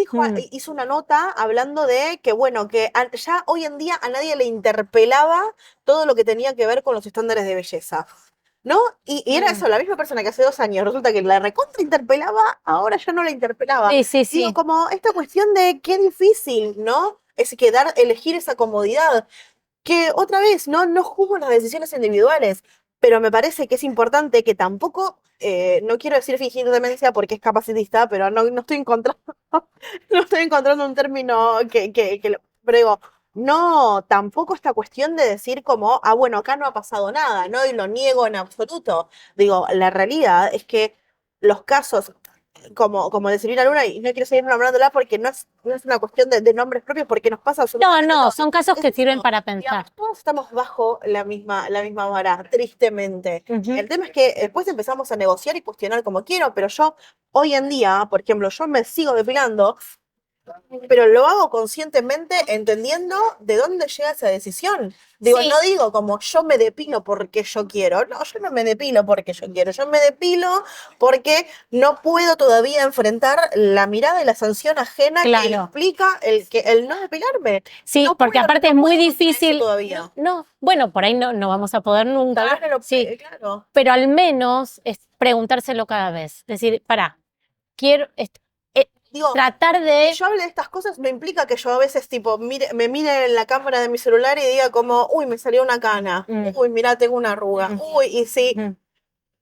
hizo una nota hablando de que, bueno, que ya hoy en día a nadie le interpelaba todo lo que tenía que ver con los estándares de belleza, ¿no? Y era eso, la misma persona que hace 2 años, resulta que la recontra interpelaba, ahora ya no la interpelaba. Sí. Digo, como esta cuestión de qué difícil, ¿no? Es que elegir esa comodidad. Que otra vez, no juzgo las decisiones individuales, pero me parece que es importante que tampoco, no quiero decir fingir demencia porque es capacitista, pero no estoy encontrando, no estoy encontrando un término pero digo, no, tampoco esta cuestión de decir como, bueno, acá no ha pasado nada, ¿no? Y lo niego en absoluto. Digo, la realidad es que los casos como de Silvina Luna, y no quiero seguir nombrándola porque no es una cuestión de nombres propios, porque nos pasa absolutamente No, todo. son casos que sirven para Digamos, pensar. todos estamos bajo la misma vara, tristemente. El tema es que después empezamos a negociar y cuestionar como quiero, pero yo hoy en día, por ejemplo, yo me sigo depilando, pero lo hago conscientemente entendiendo de dónde llega esa decisión. Digo, Sí. no digo como yo me depilo porque yo quiero. No, yo no me depilo porque yo quiero. Yo me depilo porque no puedo todavía enfrentar la mirada y la sanción ajena que Claro. implica el no depilarme. Sí, No porque puedo- aparte no es muy puedo hacer eso difícil. todavía. No, bueno, por ahí no vamos a poder nunca. Tal vez no lo Sí, claro. pero al menos es preguntárselo cada vez. Decir, quiero Digo, tratar de. que yo hable de estas cosas no implica que yo a veces tipo me mire en la cámara de mi celular y diga como, uy, me salió una cana, uy, mira, tengo una arruga, uy, y sí.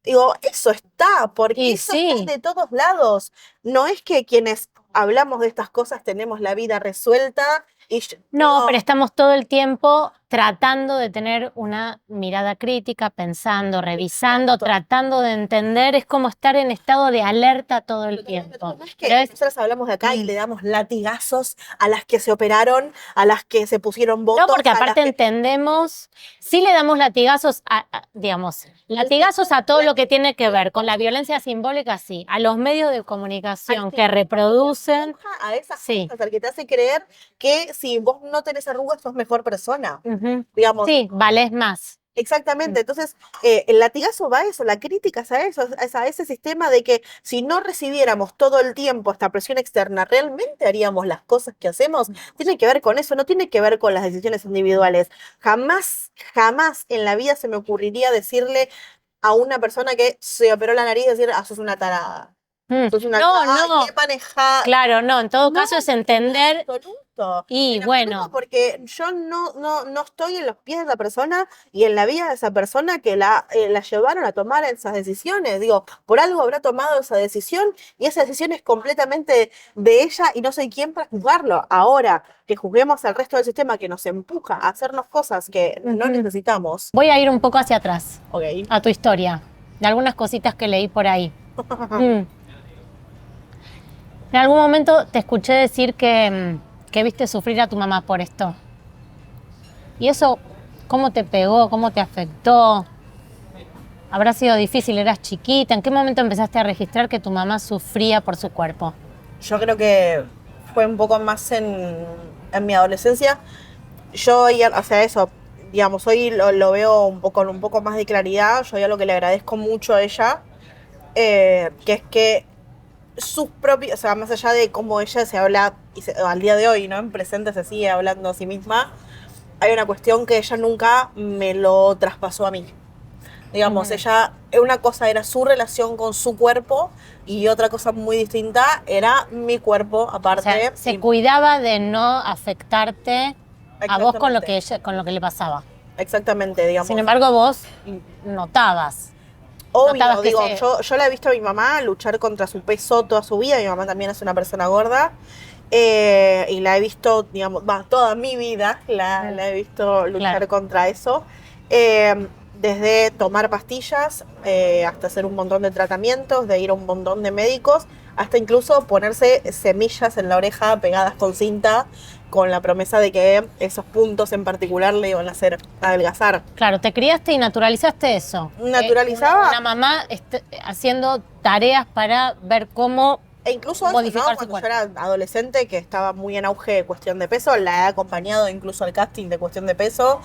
Digo, eso está, porque Y eso sí. está de todos lados. No es que quienes hablamos de estas cosas tenemos la vida resuelta y No, pero estamos todo el tiempo tratando de tener una mirada crítica, pensando, revisando, tratando de entender. Es como estar en estado de alerta todo el tiempo. No es que nosotros hablamos de acá y le damos latigazos a las que se operaron, a las que se pusieron botox. No, porque aparte entendemos, sí le damos latigazos digamos, latigazos a todo lo que tiene que ver con la violencia simbólica, sí, a los medios de comunicación que reproducen. A esas Sí. cosas, al que te hace creer que si vos no tenés arrugas sos mejor persona. Ujú. Digamos, Sí, valés más. exactamente, entonces el latigazo va a eso, la crítica es a eso, es a ese sistema de que si no recibiéramos todo el tiempo esta presión externa, ¿realmente haríamos las cosas que hacemos? Tiene que ver con eso, no tiene que ver con las decisiones individuales. Jamás en la vida se me ocurriría decirle a una persona que se operó la nariz, decir, sos una tarada. Sos una No, tarada, no. qué manejada. Claro, no, en todo caso es entender Exacto. Y Me bueno, enoja porque yo no estoy en los pies de la persona y en la vida de esa persona que la llevaron a tomar esas decisiones. Digo, por algo habrá tomado esa decisión y esa decisión es completamente de ella y no soy quien para juzgarlo. Ahora, que juzguemos al resto del sistema que nos empuja a hacernos cosas que no necesitamos. voy a ir un poco hacia atrás, Ok. a tu historia, de algunas cositas que leí por ahí. Mm. En algún momento te escuché decir que viste sufrir a tu mamá por esto. ¿Y eso cómo te pegó? ¿Cómo te afectó? ¿Habrá sido difícil? ¿Eras chiquita? ¿En qué momento empezaste a registrar que tu mamá sufría por su cuerpo? Yo creo que fue un poco más en mi adolescencia. Yo, o sea, eso, digamos, hoy lo veo con un poco más de claridad. Yo ya lo que le agradezco mucho a ella, que es que sus propios, o sea, más allá de cómo ella se habla al día de hoy, ¿no? En presente se sigue hablando a sí misma, hay una cuestión que ella nunca me lo traspasó a mí. Digamos, ella, una cosa era su relación con su cuerpo y otra cosa muy distinta era mi cuerpo, O aparte. sea, se cuidaba de no afectarte a vos con lo Exactamente. que le pasaba. Exactamente, digamos. Sin embargo, vos notabas. Obvio, notabas que digo, se- yo la he visto a mi mamá luchar contra su peso toda su vida. Mi mamá también es una persona gorda. Y la he visto, digamos, toda mi vida la he visto luchar Claro. contra eso. Desde tomar pastillas hasta hacer un montón de tratamientos, de ir a un montón de médicos, hasta incluso ponerse semillas en la oreja pegadas con cinta, con la promesa de que esos puntos en particular le iban a hacer adelgazar. Claro, te criaste y naturalizaste eso. Naturalizaba. Una mamá haciendo tareas para ver cómo E incluso eso, modificar ¿no? su Cuando yo cuerpo. era adolescente, que estaba muy en auge de Cuestión de Peso, la he acompañado incluso al casting de Cuestión de Peso,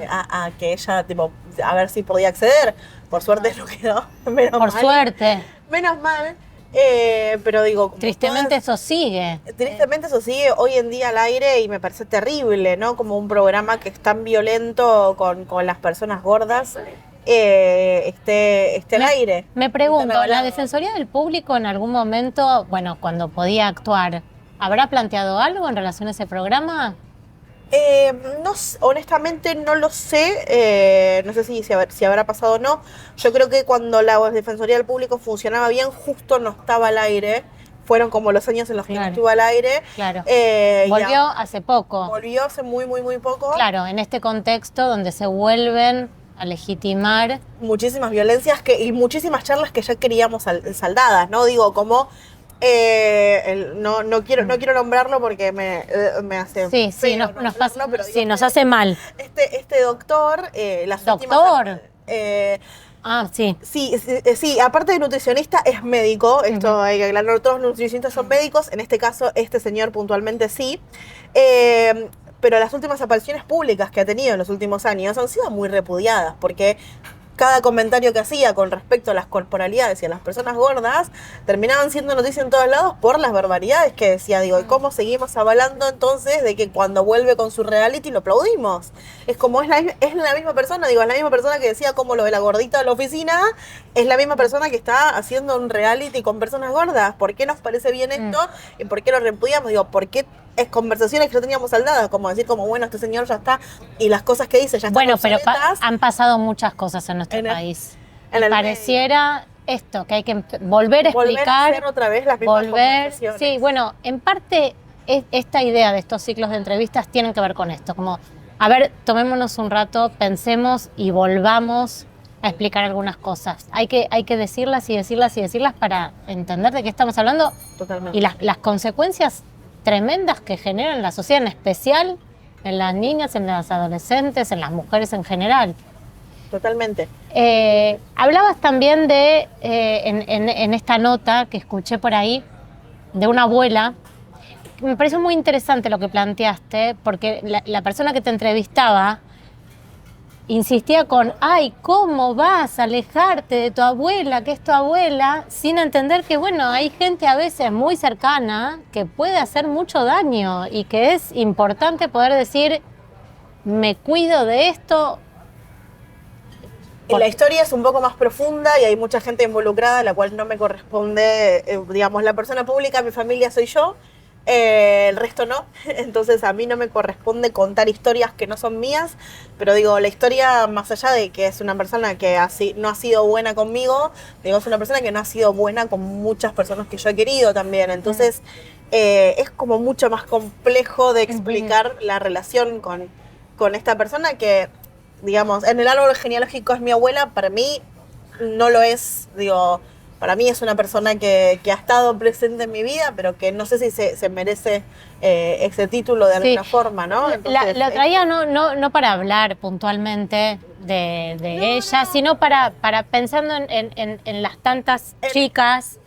a que ella, tipo, a ver si podía acceder. Por suerte no quedó, menos Por mal. suerte. Menos mal. Pero digo, como Tristemente todas- eso sigue. tristemente eso sigue hoy en día al aire y me parece terrible, ¿no? Como un programa que es tan violento con las personas gordas, esté al aire. Me Esté pregunto, ¿la revelado. Defensoría del Público en algún momento, bueno, cuando podía actuar, habrá planteado algo en relación a ese programa? Honestamente no lo sé, no sé si habrá pasado o no. Yo creo que cuando la Defensoría del Público funcionaba bien, justo no estaba al aire. Fueron como los años en los que no Claro. estuvo al aire. Claro. Y Volvió hace poco. volvió hace muy, muy, muy poco. Claro, en este contexto donde se vuelven a legitimar. Muchísimas violencias y muchísimas charlas que ya queríamos saldadas, ¿no? Digo, como no quiero nombrarlo porque me hace Sí, feo nos pasa, nombrarlo, pero sí, digo, nos hace mal. este doctor, las ¿Doctor? últimas, Ah, sí. sí, aparte de nutricionista, es médico. Esto hay que aclararlo, todos los nutricionistas son médicos. En este caso, este señor puntualmente sí. Pero las últimas apariciones públicas que ha tenido en los últimos años han sido muy repudiadas, porque cada comentario que hacía con respecto a las corporalidades y a las personas gordas terminaban siendo noticia en todos lados por las barbaridades que decía. Digo, ¿y cómo seguimos avalando entonces de que cuando vuelve con su reality lo aplaudimos? Es como es la misma persona, digo, es la misma persona que decía como lo de la gordita de la oficina, es la misma persona que está haciendo un reality con personas gordas. ¿Por qué nos parece bien esto y por qué lo repudiamos? Digo, ¿por qué es conversaciones que no teníamos saldadas? Como decir, como, bueno, este señor ya está, y las cosas que dice ya están Bueno, pero obsoletas. han pasado muchas cosas en nuestro En el- país. en Y el pareciera esto, que hay que volver a Volver a explicar, hacer otra vez las mismas conversaciones. Sí, bueno, en parte esta idea de estos ciclos de entrevistas tienen que ver con esto, como, a ver, tomémonos un rato, pensemos y volvamos a explicar algunas cosas. Hay que decirlas y decirlas y decirlas para entender de qué estamos hablando Totalmente. y las consecuencias tremendas que generan la sociedad, en especial en las niñas, en las adolescentes, en las mujeres en general. Totalmente. Hablabas también de, en esta nota que escuché por ahí, de una abuela. Me pareció muy interesante lo que planteaste, porque la persona que te entrevistaba insistía con, ay, ¿cómo vas a alejarte de tu abuela, que es tu abuela? Sin entender que, bueno, hay gente a veces muy cercana que puede hacer mucho daño y que es importante poder decir, me cuido de esto. La historia es un poco más profunda y hay mucha gente involucrada, la cual no me corresponde, digamos, la persona pública, mi familia soy yo. El resto no, entonces a mí no me corresponde contar historias que no son mías, pero digo, la historia más allá de que es una persona que no ha sido buena conmigo, digo, es una persona que no ha sido buena con muchas personas que yo he querido también, entonces es como mucho más complejo de explicar la relación con esta persona que, digamos, en el árbol genealógico es mi abuela, para mí no lo es, digo, para mí es una persona que ha estado presente en mi vida, pero que no sé si se merece ese título de alguna forma, ¿no? Entonces, la traía no para hablar puntualmente de ella, sino para pensando en las tantas chicas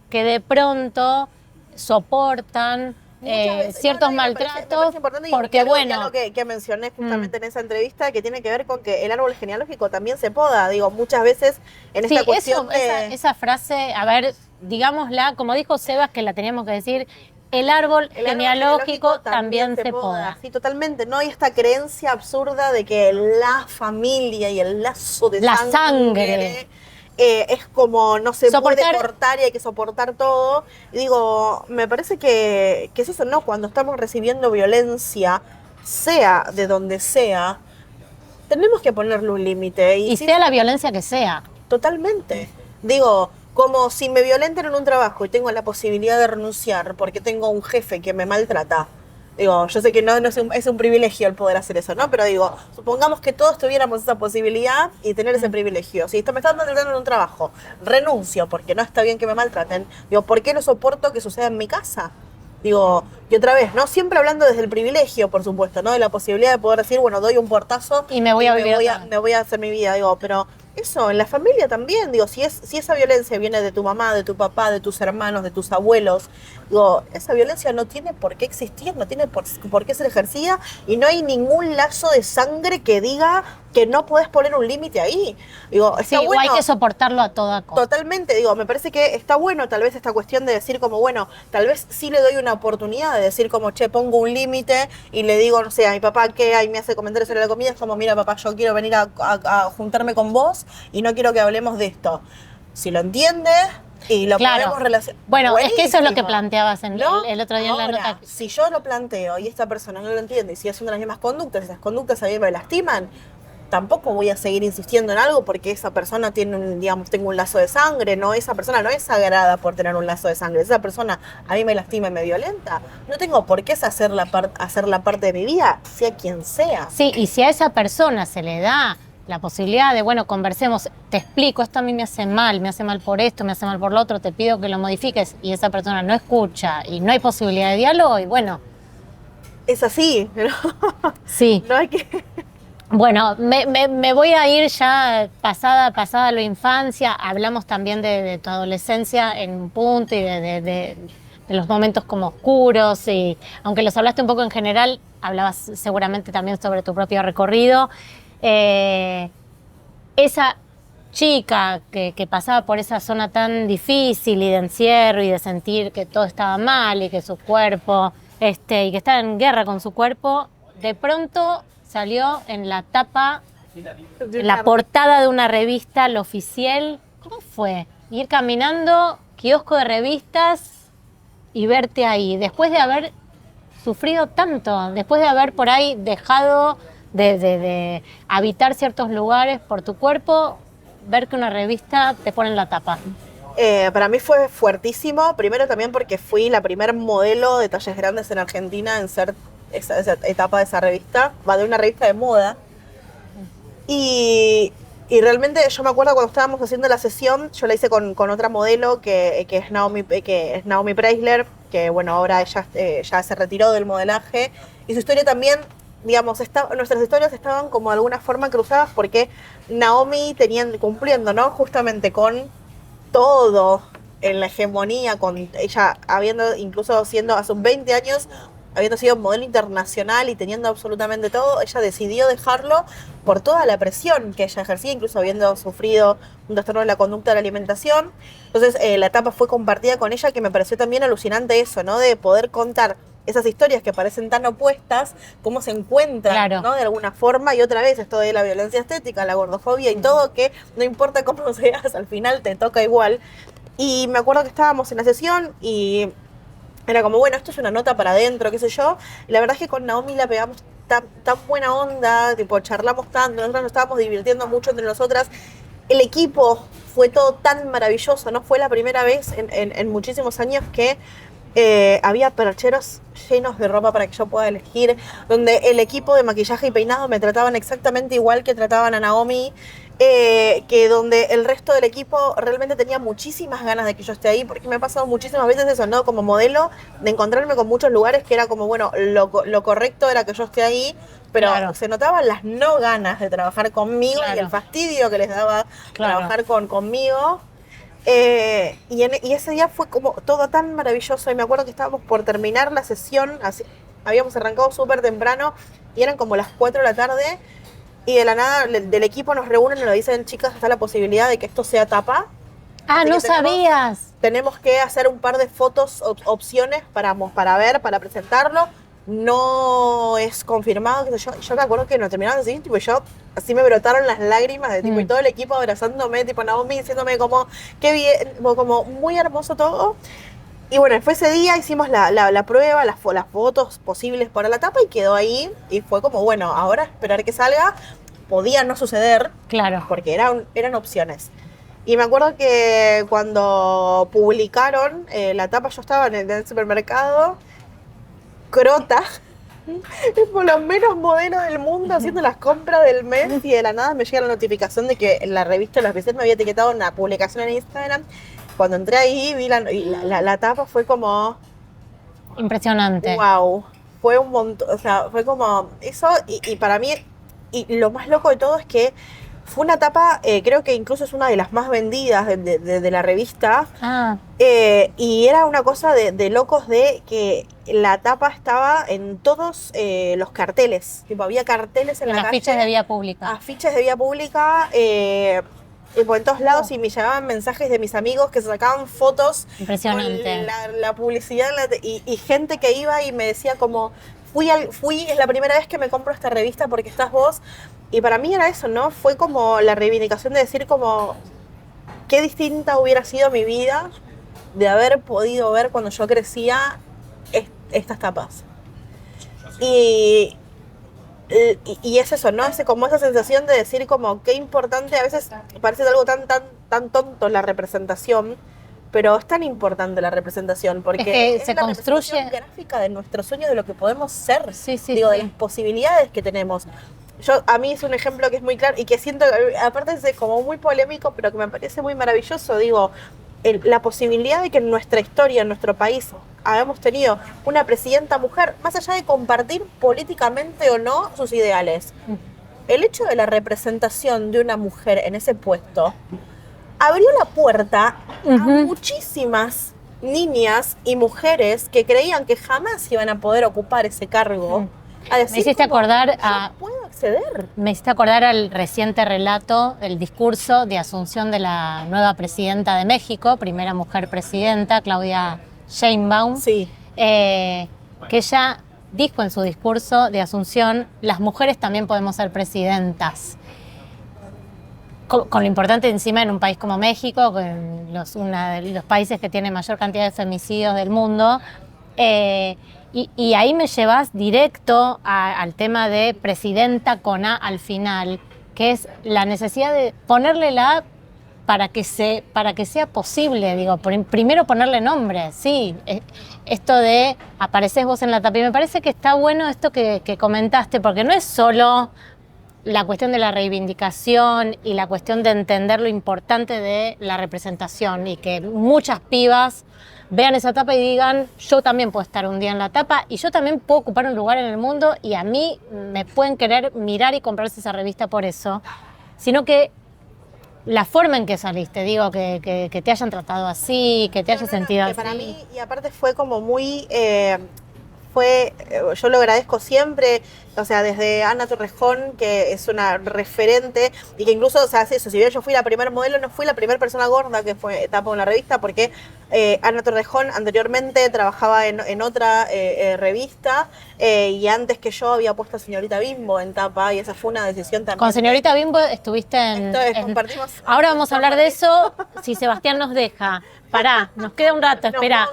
que de pronto soportan ciertos maltratos, porque bueno... Algo que mencioné justamente en esa entrevista que tiene que ver con que el árbol genealógico también se poda, digo, muchas veces en esta cuestión esa frase, a ver, digámosla, como dijo Sebas, que la teníamos que decir, el árbol genealógico también se poda. Sí, totalmente, no hay esta creencia absurda de que la familia y el lazo de sangre es como no se puede cortar y hay que soportar todo. Y digo, me parece que es eso, ¿no? Cuando estamos recibiendo violencia, sea de donde sea, tenemos que ponerle un límite. Y sea la violencia que sea. Totalmente. Digo, como si me violenten en un trabajo y tengo la posibilidad de renunciar porque tengo un jefe que me maltrata. Digo, yo sé que no es un privilegio el poder hacer eso, ¿no? Pero digo, supongamos que todos tuviéramos esa posibilidad y tener ese privilegio. Si me están maltratando en un trabajo, renuncio porque no está bien que me maltraten. Digo, ¿por qué no soporto que suceda en mi casa? Digo, y otra vez, ¿no? Siempre hablando desde el privilegio, por supuesto, ¿no? De la posibilidad de poder decir, bueno, doy un portazo y me voy a vivir me voy a hacer mi vida, digo, pero eso, en la familia también, digo, si esa violencia viene de tu mamá, de tu papá, de tus hermanos, de tus abuelos, digo, esa violencia no tiene por qué existir, no tiene por qué ser ejercida y no hay ningún lazo de sangre que diga que no puedes poner un límite ahí. Digo, está bueno, hay que soportarlo a toda costa. Totalmente, digo, me parece que está bueno tal vez esta cuestión de decir como, bueno, tal vez sí le doy una oportunidad de decir como, che, pongo un límite y le digo, no sé, a mi papá que ahí me hace comentarios sobre la comida, es como, mira papá, yo quiero venir a juntarme con vos y no quiero que hablemos de esto. Si lo entiende y lo podemos relacionar. Bueno, buenísimo. Es que eso es lo que planteabas el otro día ahora, en la nota. Si yo lo planteo y esta persona no lo entiende y sigue haciendo las mismas conductas, esas conductas a mí me lastiman, tampoco voy a seguir insistiendo en algo porque esa persona tengo un lazo de sangre, no, esa persona no es sagrada por tener un lazo de sangre, esa persona a mí me lastima y me violenta, no tengo por qué hacer la parte de mi vida, sea quien sea. Sí, y si a esa persona se le da la posibilidad de, bueno, conversemos, te explico, esto a mí me hace mal por esto, me hace mal por lo otro, te pido que lo modifiques, y esa persona no escucha y no hay posibilidad de diálogo, y bueno. Es así, ¿no? Sí. No hay que... Bueno, me voy a ir ya pasada la infancia. Hablamos también de tu adolescencia en un punto y de los momentos como oscuros. Y aunque los hablaste un poco en general, hablabas seguramente también sobre tu propio recorrido. Esa chica que pasaba por esa zona tan difícil y de encierro y de sentir que todo estaba mal y que su cuerpo, y que estaba en guerra con su cuerpo, de pronto salió en la tapa, en la portada de una revista, La Oficial. ¿Cómo fue? Ir caminando, kiosco de revistas y verte ahí, después de haber sufrido tanto, después de haber por ahí dejado de habitar ciertos lugares por tu cuerpo, ver que una revista te pone en la tapa. Para mí fue fuertísimo, primero también porque fui la primer modelo de talles grandes en Argentina en ser esa etapa de esa revista, va de una revista de moda. Y realmente yo me acuerdo cuando estábamos haciendo la sesión, yo la hice con otra modelo que es Naomi Preisler, que bueno, ahora ella ya se retiró del modelaje. Y su historia también, digamos, nuestras historias estaban como de alguna forma cruzadas porque Naomi cumpliendo, ¿no? Justamente con todo en la hegemonía, con ella incluso siendo hace 20 años, habiendo sido modelo internacional y teniendo absolutamente todo, ella decidió dejarlo por toda la presión que ella ejercía, incluso habiendo sufrido un trastorno de la conducta de la alimentación. Entonces la etapa fue compartida con ella, que me pareció también alucinante eso, ¿no? De poder contar esas historias que parecen tan opuestas, cómo se encuentran, claro, ¿no? De alguna forma, y otra vez esto de la violencia estética, la gordofobia y todo, que no importa cómo seas, al final te toca igual. Y me acuerdo que estábamos en la sesión y era como, bueno, esto es una nota para adentro, qué sé yo. Y la verdad es que con Naomi la pegamos tan buena onda, tipo, charlamos tanto, nosotros nos estábamos divirtiendo mucho entre nosotras. El equipo fue todo tan maravilloso, ¿no? Fue la primera vez en muchísimos años que había percheros llenos de ropa para que yo pueda elegir, donde el equipo de maquillaje y peinado me trataban exactamente igual que trataban a Naomi, que donde el resto del equipo realmente tenía muchísimas ganas de que yo esté ahí, porque me ha pasado muchísimas veces eso, ¿no? Como modelo, de encontrarme con muchos lugares que era como, bueno, lo correcto era que yo esté ahí, pero Claro. se notaban las no ganas de trabajar conmigo y Claro. el fastidio que les daba Claro. trabajar conmigo. Y ese día fue como todo tan maravilloso y me acuerdo que estábamos por terminar la sesión, habíamos arrancado súper temprano y eran como las 4 de la tarde y de la nada del equipo nos reúnen y nos dicen, chicas, está la posibilidad de que esto sea tapa. Ah, Así no que sabías. tenemos que hacer un par de fotos, opciones para ver, para presentarlo. No es confirmado, qué sé yo. Yo me acuerdo que nos terminamos así, tipo, yo así me brotaron las lágrimas de tipo, y todo el equipo abrazándome, tipo Naomi diciéndome como, qué bien, como muy hermoso todo. Y bueno, fue ese día, hicimos la prueba, las fotos posibles para la tapa y quedó ahí. Y fue como, bueno, ahora esperar que salga. Podía no suceder, Claro. porque eran opciones. Y me acuerdo que cuando publicaron la tapa, yo estaba en el supermercado, crota, por los menos modelos del mundo, haciendo las compras del mes, y de la nada me llega la notificación de que la revista Los Bicetres me había etiquetado en una publicación en Instagram. Cuando entré ahí, vi la tapa, fue como, Impresionante. wow, fue un montón, o sea, fue como eso, y para mí, y lo más loco de todo es que fue una tapa, creo que incluso es una de las más vendidas de la revista, Ah, y era una cosa de locos de que la tapa estaba en todos los carteles, tipo había carteles en en la las calle, fichas de vía pública. afiches de vía pública, tipo en todos lados, y me llegaban mensajes de mis amigos que se sacaban fotos Impresionante. con la publicidad y gente que iba y me decía como, es la primera vez que me compro esta revista porque estás vos. Y para mí era eso, ¿no? Fue como la reivindicación de decir como, qué distinta hubiera sido mi vida de haber podido ver cuando yo crecía estas tapas. Y es eso, ¿no? Es como esa sensación de decir como qué importante, a veces parece algo tan tonto la representación, pero es tan importante la representación porque Es que se la construye- representación gráfica de nuestros sueños, de lo que podemos ser, Sí, sí, digo, de sí. las posibilidades que tenemos. A mí es un ejemplo que es muy claro y que siento, aparte es como muy polémico, pero que me parece muy maravilloso, digo, la posibilidad de que en nuestra historia, en nuestro país, hayamos tenido una presidenta mujer, más allá de compartir políticamente o no sus ideales. El hecho de la representación de una mujer en ese puesto abrió la puerta a muchísimas niñas y mujeres que creían que jamás iban a poder ocupar ese cargo. A decir Me hiciste como, acordar yo a- puedo acceder. Me hiciste acordar al reciente relato, el discurso de asunción de la nueva presidenta de México, primera mujer presidenta, Claudia Sheinbaum, Sí. que ella dijo en su discurso de asunción, las mujeres también podemos ser presidentas. Con lo importante encima en un país como México, uno de los países que tiene mayor cantidad de femicidios del mundo. Y ahí me llevas directo al tema de presidenta con A al final, que es la necesidad de ponerle la A para que sea posible. Digo, primero ponerle nombre, sí. Esto de apareces vos en la tapa. Y me parece que está bueno esto que comentaste, porque no es solo la cuestión de la reivindicación y la cuestión de entender lo importante de la representación y que muchas pibas vean esa tapa y digan, yo también puedo estar un día en la tapa y yo también puedo ocupar un lugar en el mundo y a mí me pueden querer mirar y comprarse esa revista por eso, sino que la forma en que saliste, digo, que te hayan tratado así, que te hayas sentido que así. para mí, y aparte fue como muy, yo lo agradezco siempre, o sea, desde Ana Torrejón, que es una referente, y que incluso, o sea, eso, si bien yo fui la primera modelo, no fui la primera persona gorda que fue tapa en la revista, porque Ana Torrejón anteriormente trabajaba en otra revista, y antes que yo había puesto a Señorita Bimbo en tapa, y esa fue una decisión también. Con Señorita Bimbo estuviste Entonces, compartimos. Ahora vamos a hablar de eso, si Sebastián nos deja. Pará, nos queda un rato, espera.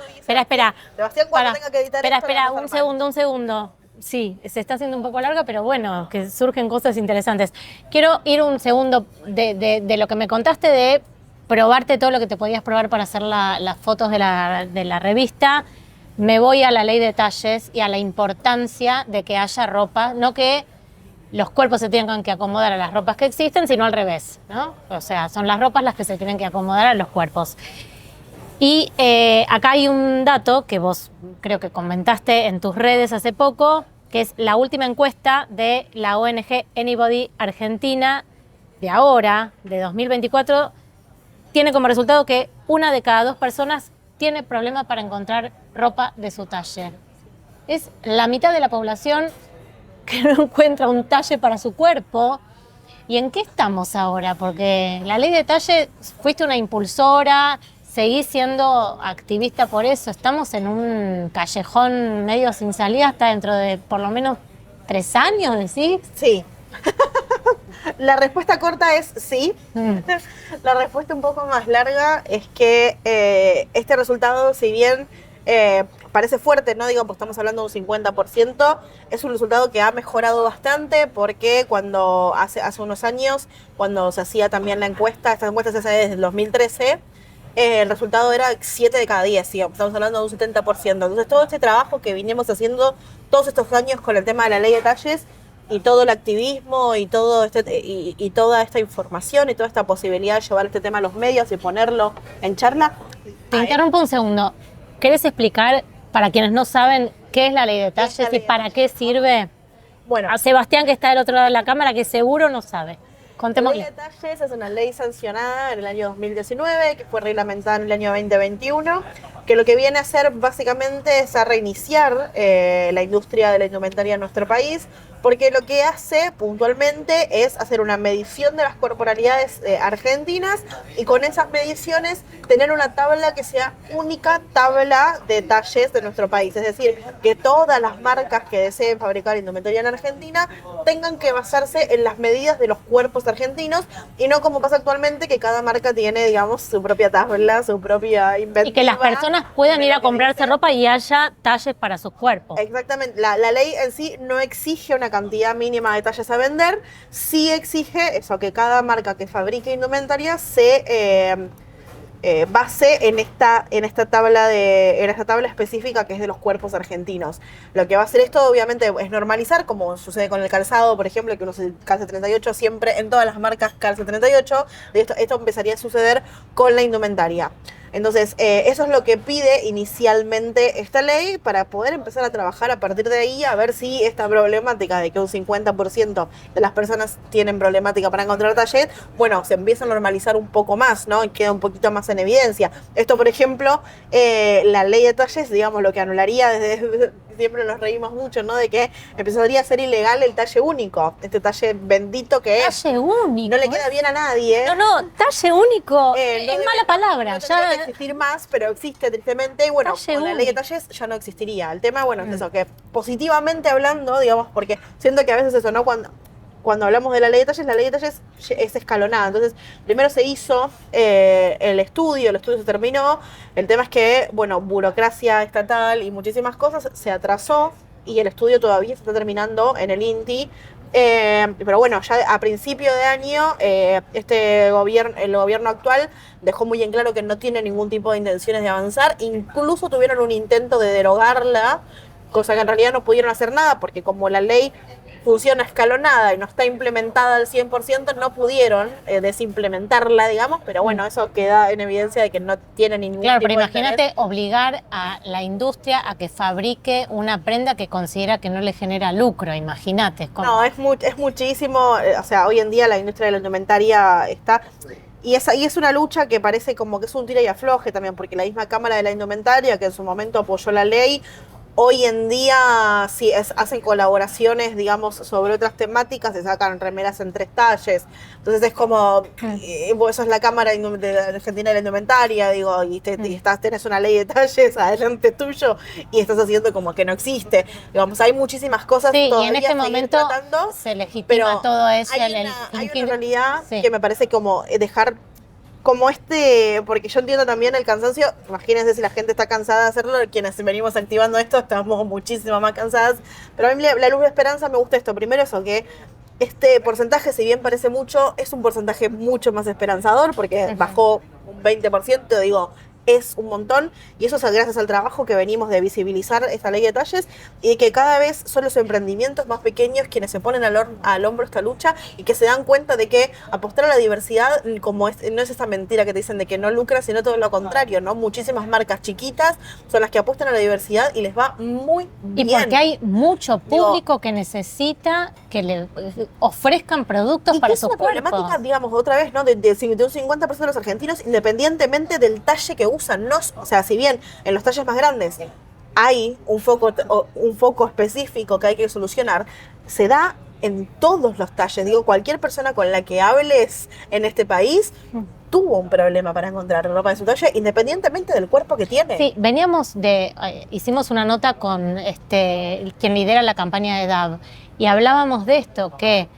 Sebastián, cuando tenga que editar esto, Espera, lo vamos a armar. un segundo. Sí, se está haciendo un poco larga, pero bueno, que surgen cosas interesantes. Quiero ir un segundo de lo que me contaste de probarte todo lo que te podías probar para hacer las fotos de la revista. Me voy a la ley de talles y a la importancia de que haya ropa, no que los cuerpos se tengan que acomodar a las ropas que existen, sino al revés, ¿no? O sea, son las ropas las que se tienen que acomodar a los cuerpos. Y acá hay un dato que vos creo que comentaste en tus redes hace poco, que es la última encuesta de la ONG Anybody Argentina de ahora, de 2024, tiene como resultado que 1 de cada 2 personas tiene problemas para encontrar ropa de su talle. Es la mitad de la población que no encuentra un talle para su cuerpo. ¿Y en qué estamos ahora? Porque la ley de talle, fuiste una impulsora, seguís siendo activista por eso. Estamos en un callejón medio sin salida hasta dentro de por lo menos 3 años, ¿decís? Sí. La respuesta corta es sí. La respuesta un poco más larga es que este resultado, si bien parece fuerte, ¿no? Digo, pues estamos hablando de un 50%, es un resultado que ha mejorado bastante porque cuando hace unos años, cuando se hacía también la encuesta, esta encuesta se hace desde el 2013, el resultado era 7 de cada 10, ¿sí? Estamos hablando de un 70%. Entonces todo este trabajo que vinimos haciendo todos estos años con el tema de la ley de talles y todo el activismo y todo y toda esta información y toda esta posibilidad de llevar este tema a los medios y ponerlo en charla. Te interrumpo un segundo. ¿Querés explicar para quienes no saben qué es la ley de talles y para qué sirve? Bueno, A Sebastián, que está del otro lado de la cámara, que seguro no sabe. la ley Contémosle. de talles es una ley sancionada en el año 2019, que fue reglamentada en el año 2021, que lo que viene a hacer básicamente es a reiniciar la industria de la indumentaria en nuestro país, porque lo que hace puntualmente es hacer una medición de las corporalidades argentinas y con esas mediciones tener una tabla que sea única tabla de talles de nuestro país. Es decir, que todas las marcas que deseen fabricar indumentaria en Argentina tengan que basarse en las medidas de los cuerpos argentinos y no como pasa actualmente, que cada marca tiene, digamos, su propia tabla, su propia inventiva. Y que las personas puedan ir a comprarse ropa y haya talles para sus cuerpos. Exactamente, la ley en sí no exige una cantidad mínima de talles a vender, sí exige eso, que cada marca que fabrique indumentaria se base en esta tabla específica que es de los cuerpos argentinos. Lo que va a hacer esto obviamente es normalizar, como sucede con el calzado, por ejemplo, que uno se calza 38 siempre, en todas las marcas calza 38, esto empezaría a suceder con la indumentaria. Entonces, eso es lo que pide inicialmente esta ley para poder empezar a trabajar a partir de ahí, a ver si esta problemática de que un 50% de las personas tienen problemática para encontrar talles, bueno, se empieza a normalizar un poco más, ¿no? Y queda un poquito más en evidencia. Esto, por ejemplo, la ley de talles, digamos, lo que anularía desde siempre nos reímos mucho, ¿no? De que empezaría a ser ilegal el talle único, este talle bendito que es. Talle único. No le queda bien a nadie. No, talle único. No es debe- mala palabra. No tendría que existir más, pero existe tristemente. Y bueno, Talle con la ley de único. talles ya no existiría. El tema, bueno, es eso, que positivamente hablando, digamos, porque siento que a veces eso, ¿no? Cuando hablamos de la ley de talles es escalonada. Entonces, primero se hizo el estudio se terminó. El tema es que, bueno, burocracia estatal y muchísimas cosas se atrasó y el estudio todavía se está terminando en el INTI. Pero bueno, ya a principio de año el gobierno actual dejó muy en claro que no tiene ningún tipo de intenciones de avanzar. Incluso tuvieron un intento de derogarla, cosa que en realidad no pudieron hacer nada porque como la ley funciona escalonada y no está implementada al 100%, no pudieron desimplementarla, digamos, pero bueno, eso queda en evidencia de que no tiene ningún Claro, tipo pero de imagínate interés. obligar a la industria a que fabrique una prenda que considera que no le genera lucro, imagínate. Es como- No, es muchísimo, o sea, hoy en día la industria de la indumentaria está... Y es una lucha que parece como que es un tira y afloje también, porque la misma Cámara de la Indumentaria, que en su momento apoyó la ley, hoy en día sí hacen colaboraciones, digamos, sobre otras temáticas, se sacan remeras en 3 talles. Entonces es como, vos sos la Cámara de la Argentina de la Indumentaria, digo, y tenés una ley de talles adelante tuyo y estás haciendo como que no existe. Digamos, hay muchísimas cosas Sí, y todavía en este a seguir momento tratando, se legitima pero todo eso. hay el una fingir- realidad Sí. que me parece como dejar como porque yo entiendo también el cansancio, imagínense si la gente está cansada de hacerlo, quienes venimos activando esto estamos muchísimo más cansadas, pero a mí la luz de esperanza me gusta esto, primero eso, que este porcentaje, si bien parece mucho, es un porcentaje mucho más esperanzador, porque bajó un 20%, digo, es un montón, y eso es gracias al trabajo que venimos de visibilizar esta ley de talles, y que cada vez son los emprendimientos más pequeños quienes se ponen al hombro esta lucha, y que se dan cuenta de que apostar a la diversidad no es esa mentira que te dicen de que no lucra, sino todo lo contrario, ¿no? Muchísimas marcas chiquitas son las que apuestan a la diversidad y les va muy bien. Y porque hay mucho público que necesita que le ofrezcan productos para sus cuerpos. Es una problemática, digamos, otra vez, ¿no? De un 50% de los argentinos, independientemente del talle que usan, ¿no? O sea, si bien en los talles más grandes hay un foco específico que hay que solucionar, se da en todos los talles. Digo, cualquier persona con la que hables en este país tuvo un problema para encontrar ropa de su talle, independientemente del cuerpo que tiene. Sí, hicimos una nota con quien lidera la campaña de DAV, y hablábamos de esto, que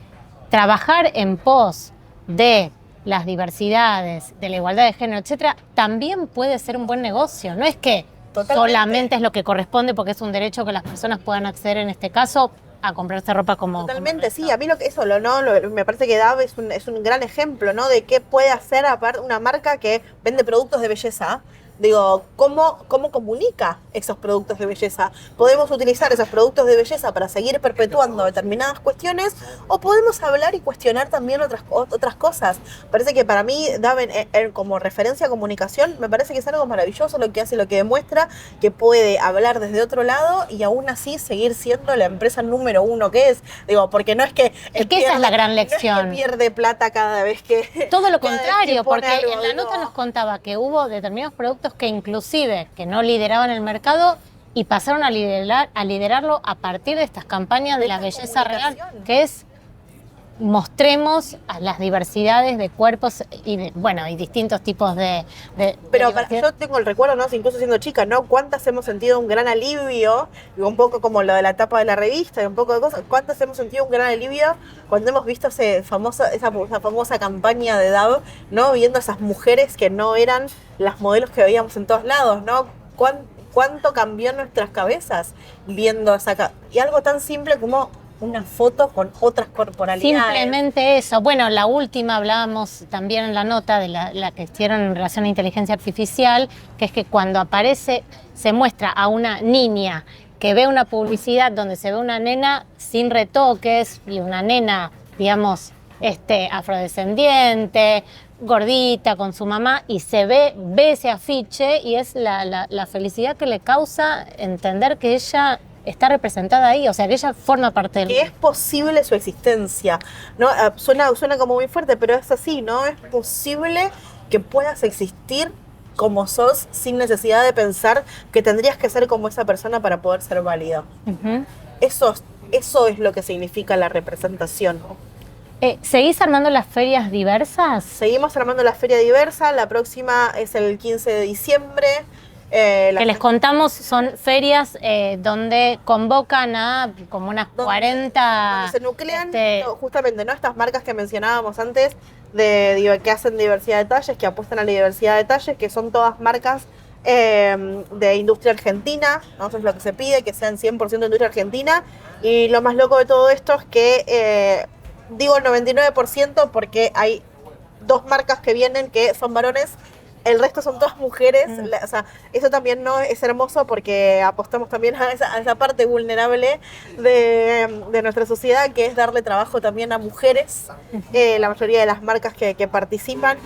trabajar en pos de las diversidades, de la igualdad de género, etcétera, también puede ser un buen negocio. No es que solamente es lo que corresponde porque es un derecho que las personas puedan acceder, en este caso, a comprarse ropa como... Totalmente, sí. A mí me parece que DAV es un gran ejemplo, ¿no? De qué puede hacer aparte una marca que vende productos de belleza. Digo, ¿cómo comunica esos productos de belleza? ¿Podemos utilizar esos productos de belleza para seguir perpetuando determinadas cuestiones o podemos hablar y cuestionar también otras cosas? Parece que para mí, DAV, como referencia a comunicación, me parece que es algo maravilloso lo que hace, lo que demuestra que puede hablar desde otro lado y aún así seguir siendo la empresa número uno que es. Digo, porque no es que... esa es la gran lección. No es que pierde plata cada vez que... Todo lo contrario, porque en la nota nos contaba que hubo determinados productos que inclusive que no lideraban el mercado y pasaron a liderarlo a partir de estas campañas de la belleza real, que es mostremos a las diversidades de cuerpos y distintos tipos de pero yo tengo el recuerdo, ¿no? Incluso siendo chica, ¿no? ¿Cuántas hemos sentido un gran alivio? Y un poco como lo de la tapa de la revista y un poco de cosas. ¿Cuántas hemos sentido un gran alivio cuando hemos visto esa famosa campaña de DAV, ¿no? Viendo a esas mujeres que no eran las modelos que veíamos en todos lados, ¿no? ¿Cuánto cambió en nuestras cabezas viendo y algo tan simple como una foto con otras corporalidades? Simplemente eso. Bueno, la última hablábamos también en la nota de la que hicieron en relación a inteligencia artificial, que es que cuando se muestra a una niña que ve una publicidad donde se ve una nena sin retoques y una nena, digamos, afrodescendiente, gordita con su mamá, y ve ese afiche y es la felicidad que le causa entender que ella está representada ahí, o sea, que ella forma parte del... Que es posible su existencia, ¿no? Suena como muy fuerte, pero es así, ¿no? Es posible que puedas existir como sos sin necesidad de pensar que tendrías que ser como esa persona para poder ser válido. Uh-huh. Eso es lo que significa la representación. ¿Seguís armando las ferias diversas? Seguimos armando la feria diversa, la próxima es el 15 de diciembre. Que les contamos, son ferias donde convocan a como unas 40... Donde se nuclean justamente, ¿no? Estas marcas que mencionábamos antes, que hacen diversidad de talles, que apuestan a la diversidad de talles, que son todas marcas de industria argentina, ¿no? Eso es lo que se pide, que sean 100% de industria argentina. Y lo más loco de todo esto es que, digo el 99% porque hay 2 marcas que vienen que son varones. El resto son todas mujeres, o sea, eso también no es hermoso porque apostamos también a esa parte vulnerable de nuestra sociedad, que es darle trabajo también a mujeres, la mayoría de las marcas que participan.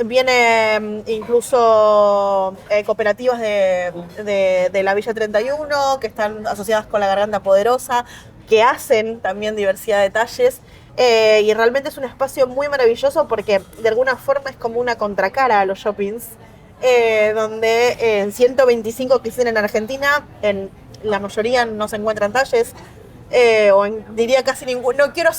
Viene incluso cooperativas de la Villa 31, que están asociadas con la Garganta Poderosa, que hacen también diversidad de talles. Y realmente es un espacio muy maravilloso porque de alguna forma es como una contracara a los shoppings, donde en 125 que existen en Argentina, en la mayoría no se encuentran talles, diría casi ninguno, no quiero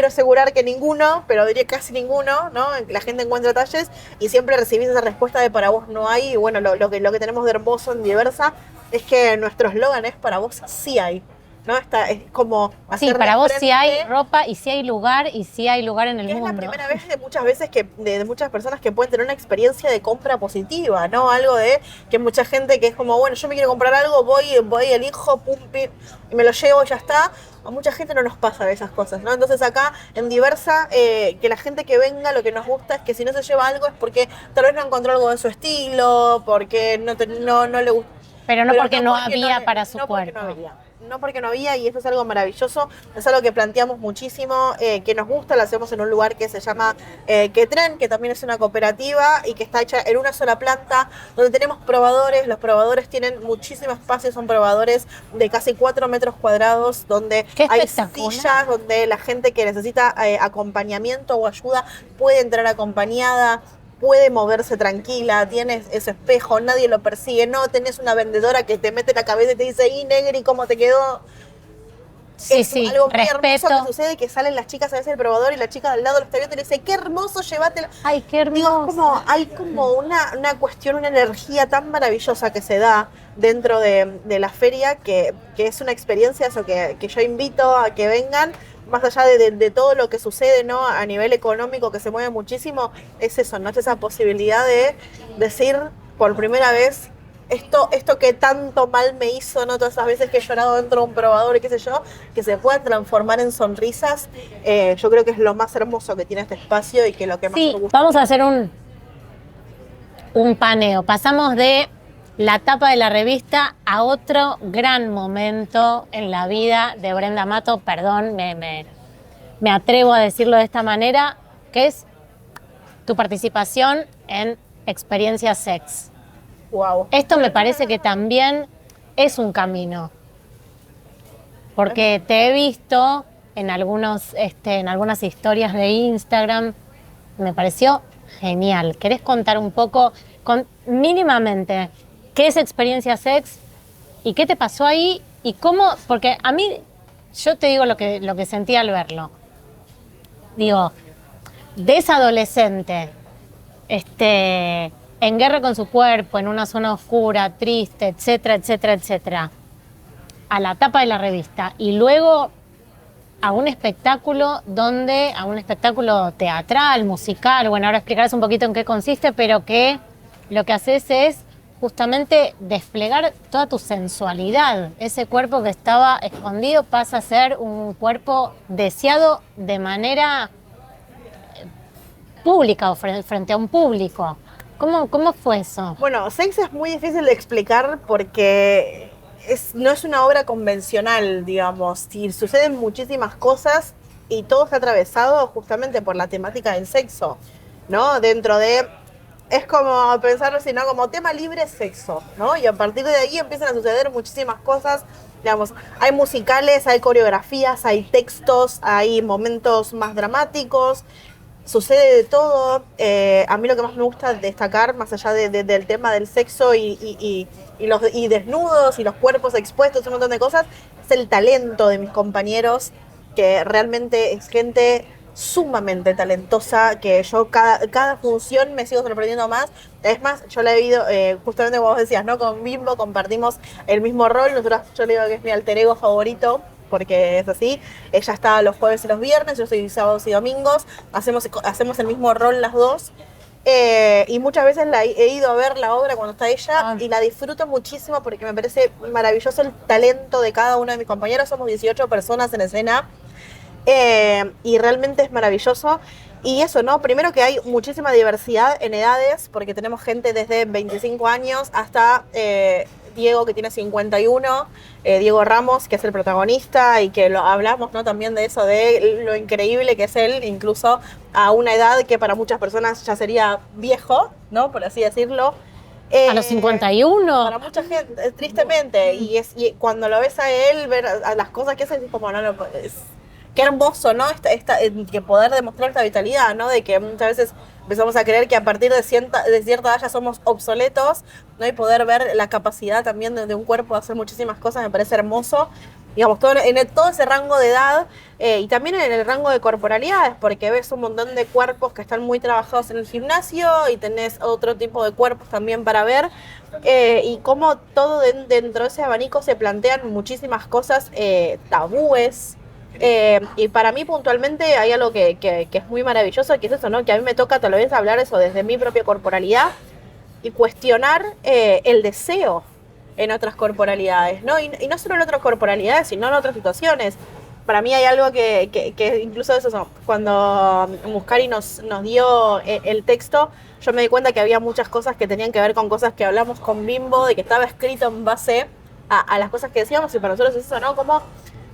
asegurar que ninguno, pero diría casi ninguno, ¿no? La gente encuentra talles y siempre recibís esa respuesta de para vos no hay. Y bueno, lo que tenemos de hermoso en Diversa es que nuestro eslogan es para vos sí hay. ¿no? Es como Sí, hacer para de vos sí hay frente. ropa y sí hay lugar y sí hay lugar en el Que es la mundo. primera vez de muchas veces de muchas personas que pueden tener una experiencia de compra positiva, ¿no? Algo de que mucha gente que es como, bueno, yo me quiero comprar algo, voy, elijo, pum, pim, y me lo llevo y ya está. A mucha gente no nos pasa esas cosas, ¿no? Entonces acá en Diversa, que la gente que venga, lo que nos gusta es que si no se lleva algo es porque tal vez no encontró algo de su estilo, porque no le gusta. Pero no Pero porque no había le- para su no porque no cuerpo. había. No porque no había, y eso es algo maravilloso, es algo que planteamos muchísimo, que nos gusta, lo hacemos en un lugar que se llama Quetren, que también es una cooperativa y que está hecha en una sola planta, donde tenemos probadores, los probadores tienen muchísimo espacio, son probadores de casi 4 metros cuadrados, donde ¡Qué hay espectacular! sillas, donde la gente que necesita acompañamiento o ayuda puede entrar acompañada, puede moverse tranquila, tienes ese espejo, nadie lo persigue, no tenés una vendedora que te mete la cabeza y te dice, y negri, ¿cómo te quedó? Sí, Es sí, algo muy hermoso respeto. que sucede, que salen las chicas a veces del probador y la chica del lado lo está viendo y le dice, qué hermoso, llévatelo. Ay, qué Digo, es como, hermoso. hay como una cuestión, una energía tan maravillosa que se da dentro de la feria, que es una experiencia eso, que yo invito a que vengan, más allá de todo lo que sucede, ¿no? A nivel económico, que se mueve muchísimo, es eso, ¿no? Es esa posibilidad de decir por primera vez, esto que tanto mal me hizo, ¿no? Todas esas veces que he llorado dentro de un probador y qué sé yo, que se pueda transformar en sonrisas, yo creo que es lo más hermoso que tiene este espacio y que lo que más me Sí, gusta. vamos a hacer un paneo. Pasamos de la tapa de la revista a otro gran momento en la vida de Brenda Mato, perdón, me atrevo a decirlo de esta manera, que es tu participación en Experiencia Sex. Wow. Esto me parece que también es un camino, porque te he visto en en algunas historias de Instagram, me pareció genial. ¿Querés contar un poco, mínimamente, qué es Experiencia Sex y qué te pasó ahí y cómo? Porque a mí, yo te digo lo que sentí al verlo. Digo, de esa adolescente, en guerra con su cuerpo, en una zona oscura, triste, etcétera, etcétera, etcétera, a la tapa de la revista y luego a un espectáculo teatral, musical, bueno, ahora explicarás un poquito en qué consiste, pero que lo que haces es justamente desplegar toda tu sensualidad. Ese cuerpo que estaba escondido pasa a ser un cuerpo deseado de manera pública o frente a un público. ¿Cómo fue eso? Bueno, Sex es muy difícil de explicar porque no es una obra convencional, digamos. Y suceden muchísimas cosas y todo está atravesado justamente por la temática del sexo, ¿no? Dentro de... Es como pensarlo así, ¿no? Como tema libre sexo, ¿no? Y a partir de ahí empiezan a suceder muchísimas cosas. Digamos, hay musicales, hay coreografías, hay textos, hay momentos más dramáticos. Sucede de todo. A mí lo que más me gusta destacar, más allá del tema del sexo y desnudos y los cuerpos expuestos y un montón de cosas, es el talento de mis compañeros, que realmente es gente sumamente talentosa, que yo cada función me sigo sorprendiendo más. Es más, yo la he vivido, justamente como vos decías, ¿no? Con Bimbo compartimos el mismo rol. Yo le digo que es mi alter ego favorito, porque es así. Ella está los jueves y los viernes, yo soy sábados y domingos, hacemos el mismo rol las dos. Y muchas veces he ido a ver la obra cuando está ella y la disfruto muchísimo porque me parece maravilloso el talento de cada uno de mis compañeros. Somos 18 personas en escena, y realmente es maravilloso. Y eso, ¿no? Primero que hay muchísima diversidad en edades, porque tenemos gente desde 25 años hasta Diego, que tiene 51, Diego Ramos, que es el protagonista, y que lo hablamos, ¿no? También de eso, de lo increíble que es él, incluso a una edad que para muchas personas ya sería viejo, ¿no? Por así decirlo. ¿A los 51? Para mucha gente, tristemente. Y cuando lo ves a él, ver a las cosas que hace, es como, no lo puedes. Qué hermoso, ¿no? Que poder demostrar esta vitalidad, ¿no? De que muchas veces empezamos a creer que a partir de cierta edad ya somos obsoletos, ¿no? Y poder ver la capacidad también de un cuerpo de hacer muchísimas cosas me parece hermoso. digamos, todo ese rango de edad y también en el rango de corporalidades, porque ves un montón de cuerpos que están muy trabajados en el gimnasio y tenés otro tipo de cuerpos también para ver, y cómo todo dentro de ese abanico se plantean muchísimas cosas, tabúes. Y para mí puntualmente hay algo que es muy maravilloso, que es eso, ¿no? Que a mí me toca tal vez hablar eso desde mi propia corporalidad y cuestionar el deseo en otras corporalidades, ¿no? Y no solo en otras corporalidades, sino en otras situaciones. Para mí hay algo que incluso eso, cuando Muscari nos dio el texto, yo me di cuenta que había muchas cosas que tenían que ver con cosas que hablamos con Bimbo, de que estaba escrito en base a las cosas que decíamos, y para nosotros es eso, ¿no? Como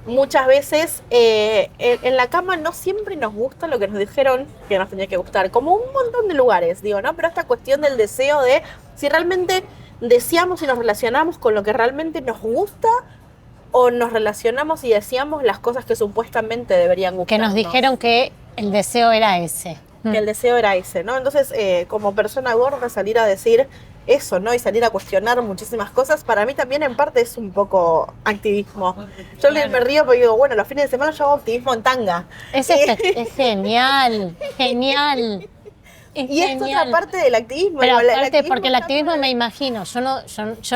muchas veces en la cama no siempre nos gusta lo que nos dijeron que nos tenía que gustar, como un montón de lugares, digo, ¿no? Pero esta cuestión del deseo de si realmente deseamos y nos relacionamos con lo que realmente nos gusta, o nos relacionamos y deseamos las cosas que supuestamente deberían gustarnos. Que nos dijeron que el deseo era ese. Que el deseo era ese, ¿no? Entonces, como persona gorda, salir a decir eso, ¿no? Y salir a cuestionar muchísimas cosas, para mí también en parte es un poco activismo. Yo me río porque digo, bueno, los fines de semana yo hago activismo en tanga. Es genial, genial. Y es otra parte del activismo. Pero digo, aparte, porque el activismo me imagino, yo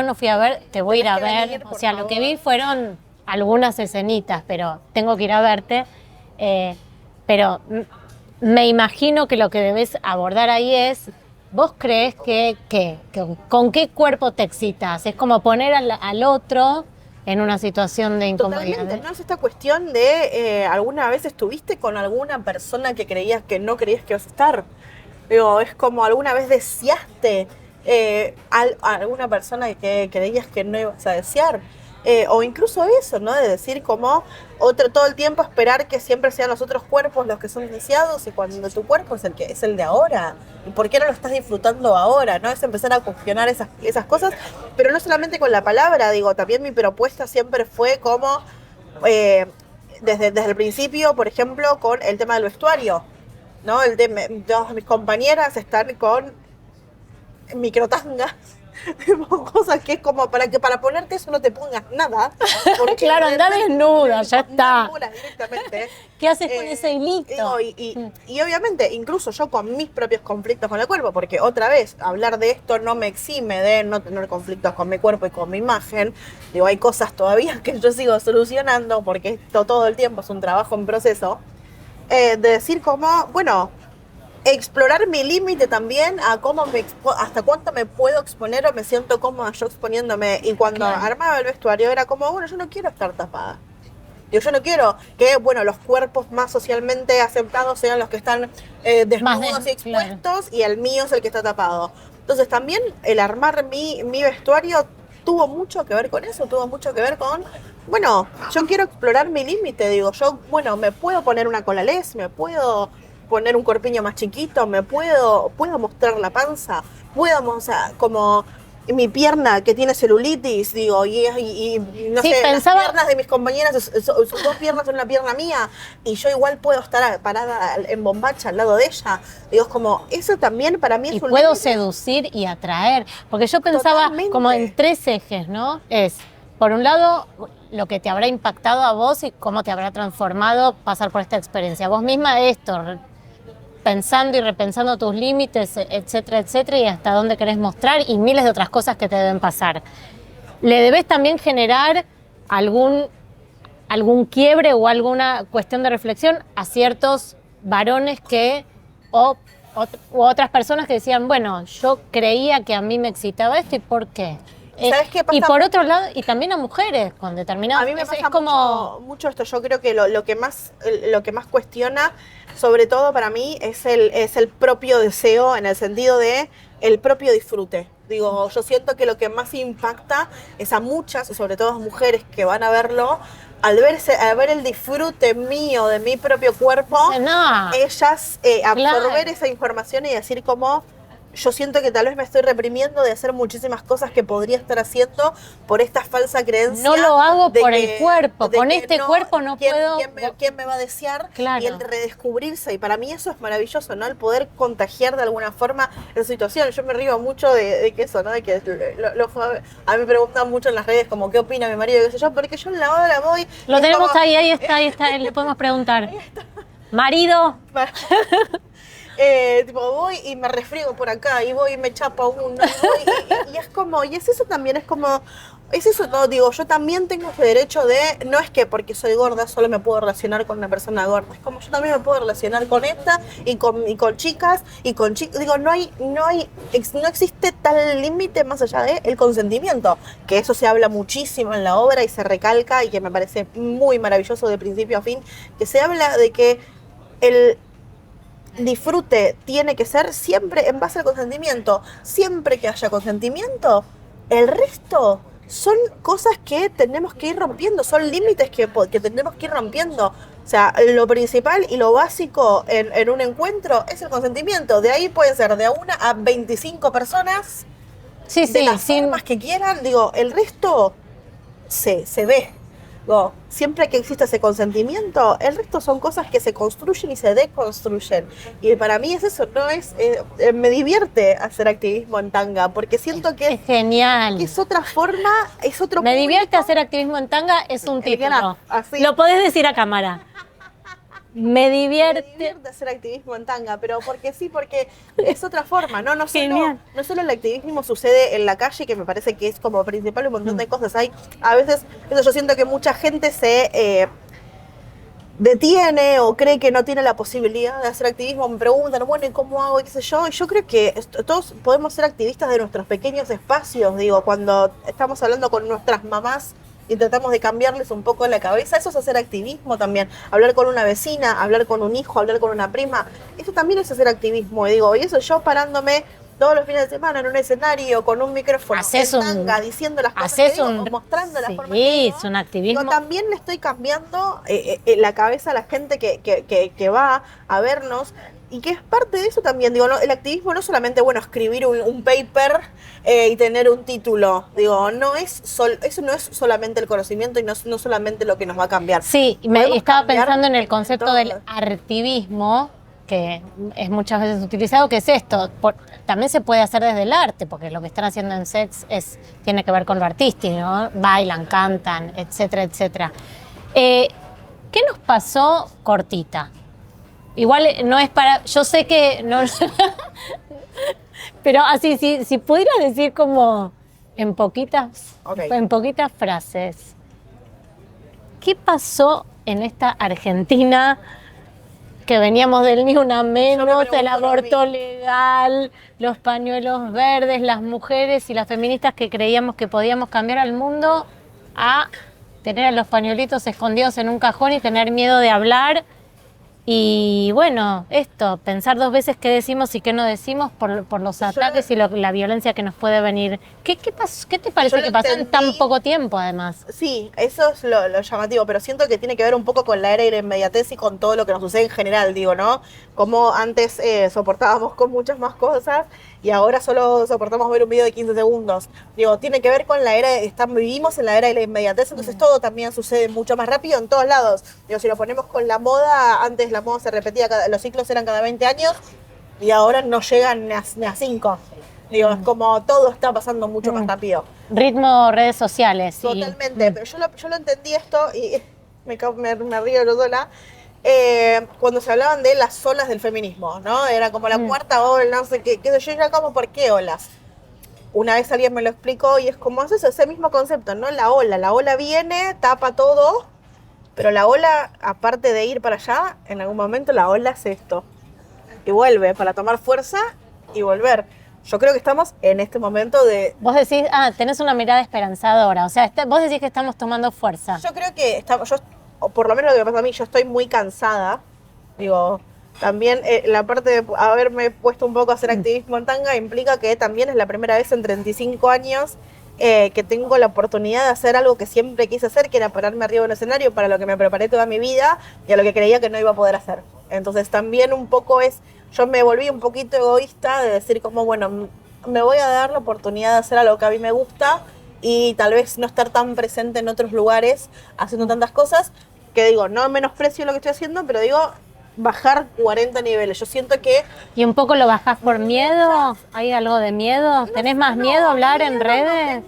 no fui a ver, te voy a ir a ver, o sea, lo que vi fueron algunas escenitas, pero tengo que ir a verte, pero me imagino que lo que debes abordar ahí es, ¿vos crees que con qué cuerpo te excitas? Es como poner al otro en una situación de incomodidad. Totalmente, ¿no? Es esta cuestión de alguna vez estuviste con alguna persona que creías que no creías que ibas a estar. Digo, es como alguna vez deseaste a alguna persona que creías que no ibas a desear. O incluso eso, ¿no? De decir como todo el tiempo esperar que siempre sean los otros cuerpos los que son deseados, y cuando tu cuerpo es el de ahora. ¿Y por qué no lo estás disfrutando ahora? ¿No? Es empezar a cuestionar esas cosas, pero no solamente con la palabra, digo, también mi propuesta siempre fue como, desde el principio, por ejemplo, con el tema del vestuario, ¿no? Todas mis compañeras están con microtangas, cosas que es como para ponerte eso no te pongas nada. Claro, anda desnuda, ya está. Directamente. ¿Qué haces con ese hilito? Y obviamente, incluso yo con mis propios conflictos con el cuerpo, porque otra vez, hablar de esto no me exime de no tener conflictos con mi cuerpo y con mi imagen. Digo, hay cosas todavía que yo sigo solucionando, porque esto todo el tiempo es un trabajo en proceso. De decir como, bueno, explorar mi límite también a hasta cuánto me puedo exponer o me siento cómoda yo exponiéndome. Y cuando armaba el vestuario era como, bueno, yo no quiero estar tapada. Yo no quiero que, bueno, los cuerpos más socialmente aceptados sean los que están desnudos y expuestos, y el mío es el que está tapado. Entonces también el armar mi vestuario tuvo mucho que ver con eso, tuvo mucho que ver con, bueno, yo quiero explorar mi límite, digo, yo, bueno, me puedo poner una colalés, me puedo poner un corpiño más chiquito, puedo mostrar la panza, o sea, como mi pierna que tiene celulitis, digo, y no sé, las piernas de mis compañeras, sus dos piernas son una pierna mía, y yo igual puedo estar parada en bombacha al lado de ella. Digo, es como, eso también para mí es un... Y puedo seducir y atraer, porque yo pensaba como en tres ejes, ¿no? Es, por un lado, lo que te habrá impactado a vos y cómo te habrá transformado pasar por esta experiencia. Vos misma esto, pensando y repensando tus límites, etcétera, etcétera, y hasta dónde querés mostrar, y miles de otras cosas que te deben pasar. Le debes también generar algún quiebre o alguna cuestión de reflexión a ciertos varones o otras personas que decían, bueno, yo creía que a mí me excitaba esto, ¿y por qué? ¿Sabes qué pasa? Y por otro lado, y también a mujeres con determinados... A mí me pasa mucho esto. Yo creo que lo que más cuestiona, sobre todo para mí, es el propio deseo, en el sentido de el propio disfrute. Digo, yo siento que lo que más impacta es a muchas, sobre todo a mujeres que van a verlo, al ver el disfrute mío de mi propio cuerpo, ellas absorber esa información y decir como... yo siento que tal vez me estoy reprimiendo de hacer muchísimas cosas que podría estar haciendo por esta falsa creencia. No lo hago de por que- el cuerpo, de con que este cuerpo no puedo... ¿Quién me va a desear? Claro. Y el redescubrirse, y para mí eso es maravilloso, ¿no? El poder contagiar de alguna forma esa situación. Yo me río mucho de que eso, ¿no? De que a mí me preguntan mucho en las redes como qué opina mi marido, qué sé yo, porque yo en la hora voy... Lo es tenemos como- ahí está, le podemos preguntar. Marido, tipo voy y me resfriego por acá y voy y me chapa uno y voy y es como, y es eso también, es como, es eso, no, digo, yo también tengo ese derecho de, no es que porque soy gorda solo me puedo relacionar con una persona gorda, es como yo también me puedo relacionar con esta y con chicas y con chicos, digo, no existe tal límite más allá de el consentimiento, que eso se habla muchísimo en la obra y se recalca y que me parece muy maravilloso de principio a fin, que se habla de que el disfrute tiene que ser siempre en base al consentimiento. Siempre que haya consentimiento, el resto son cosas que tenemos que ir rompiendo, son límites que tenemos que ir rompiendo. O sea, lo principal y lo básico en un encuentro es el consentimiento. De ahí pueden ser de 1 a 25 personas, sí, de sí, las sin... formas que quieran. Digo, el resto se ve. Digo, siempre que exista ese consentimiento, el resto son cosas que se construyen y se deconstruyen. Y para mí es eso, no es me divierte hacer activismo en tanga, porque siento que Es genial. es otra forma, es otro Me público. divierte hacer activismo en tanga, es un El título. graf, así. Lo podés decir a cámara. Me Me divierte. divierte hacer activismo en tanga, pero porque sí, porque es otra forma, ¿no? Genial. No solo el activismo sucede en la calle, que me parece que es como principal un montón de cosas. Hay, a veces, eso yo siento que mucha gente se detiene o cree que no tiene la posibilidad de hacer activismo, me preguntan, bueno, ¿y cómo hago? Y qué sé yo. Y yo creo que todos podemos ser activistas de nuestros pequeños espacios, digo, cuando estamos hablando con nuestras mamás y tratamos de cambiarles un poco la cabeza, eso es hacer activismo también. Hablar con una vecina, hablar con un hijo, hablar con una prima, eso también es hacer activismo. Y digo, y eso yo parándome todos los fines de semana en un escenario con un micrófono Haces en un- tanga, diciendo las cosas haces que digo, un- o mostrando la sí, forma que digo. es un activismo. Digo, también le estoy cambiando la cabeza a la gente que va a vernos y que es parte de eso también. Digo, el activismo no es solamente, bueno, escribir un paper y tener un título. Digo, eso no es solamente el conocimiento y no solamente lo que nos va a cambiar. Sí, Podemos estaba cambiar pensando en el concepto todo. del artivismo, que es muchas veces utilizado, que es esto. También se puede hacer desde el arte, porque lo que están haciendo en Sex tiene que ver con lo artístico, ¿no? Bailan, cantan, etcétera, etcétera. ¿Qué nos pasó cortita? Igual no es para... Yo sé que... no, pero así, si pudiera decir como en poquitas frases, ¿qué pasó en esta Argentina que veníamos del ni una menos, pregunto el lo aborto legal, los pañuelos verdes, las mujeres y las feministas que creíamos que podíamos cambiar al mundo, a tener a los pañuelitos escondidos en un cajón y tener miedo de hablar? Y bueno, pensar 2 veces qué decimos y qué no decimos por los ataques y la violencia que nos puede venir. ¿Qué pasó? ¿Qué te parece Yo que lo pasó en tan entendí. poco tiempo, además? Sí, eso es lo llamativo, pero siento que tiene que ver un poco con la era de la inmediatez y con todo lo que nos sucede en general, digo, ¿no? Como antes soportábamos con muchas más cosas y ahora solo soportamos ver un video de 15 segundos. Digo, tiene que ver con la era, vivimos en la era de la inmediatez, entonces todo también sucede mucho más rápido en todos lados. Digo, si lo ponemos con la moda, antes la moda se repetía, los ciclos eran cada 20 años y ahora no llegan ni a 5. Digo, es como todo está pasando mucho más rápido. Ritmo, redes sociales. Totalmente, pero yo lo entendí esto y me río yo sola. Cuando se hablaban de las olas del feminismo, ¿no? Era como la cuarta ola, no sé qué sé yo, era como, ¿por qué olas? Una vez alguien me lo explicó y es como es eso, ese mismo concepto, ¿no? La ola viene, tapa todo, pero la ola, aparte de ir para allá, en algún momento la ola es esto. Y vuelve para tomar fuerza y volver. Yo creo que estamos en este momento de... Vos decís, tenés una mirada esperanzadora, o sea, vos decís que estamos tomando fuerza. Yo creo que o por lo menos lo que me pasa a mí, yo estoy muy cansada. Digo, también la parte de haberme puesto un poco a hacer activismo en tanga implica que también es la primera vez en 35 años que tengo la oportunidad de hacer algo que siempre quise hacer, que era pararme arriba de un escenario, para lo que me preparé toda mi vida y a lo que creía que no iba a poder hacer. Entonces también un poco es yo me volví un poquito egoísta de decir como, bueno, me voy a dar la oportunidad de hacer algo que a mí me gusta y tal vez no estar tan presente en otros lugares haciendo tantas cosas, que digo, no menosprecio lo que estoy haciendo, pero digo, bajar 40 niveles. Yo siento que... ¿Y un poco lo bajás por miedo? ¿Hay algo de miedo? ¿Tenés más miedo a hablar en redes?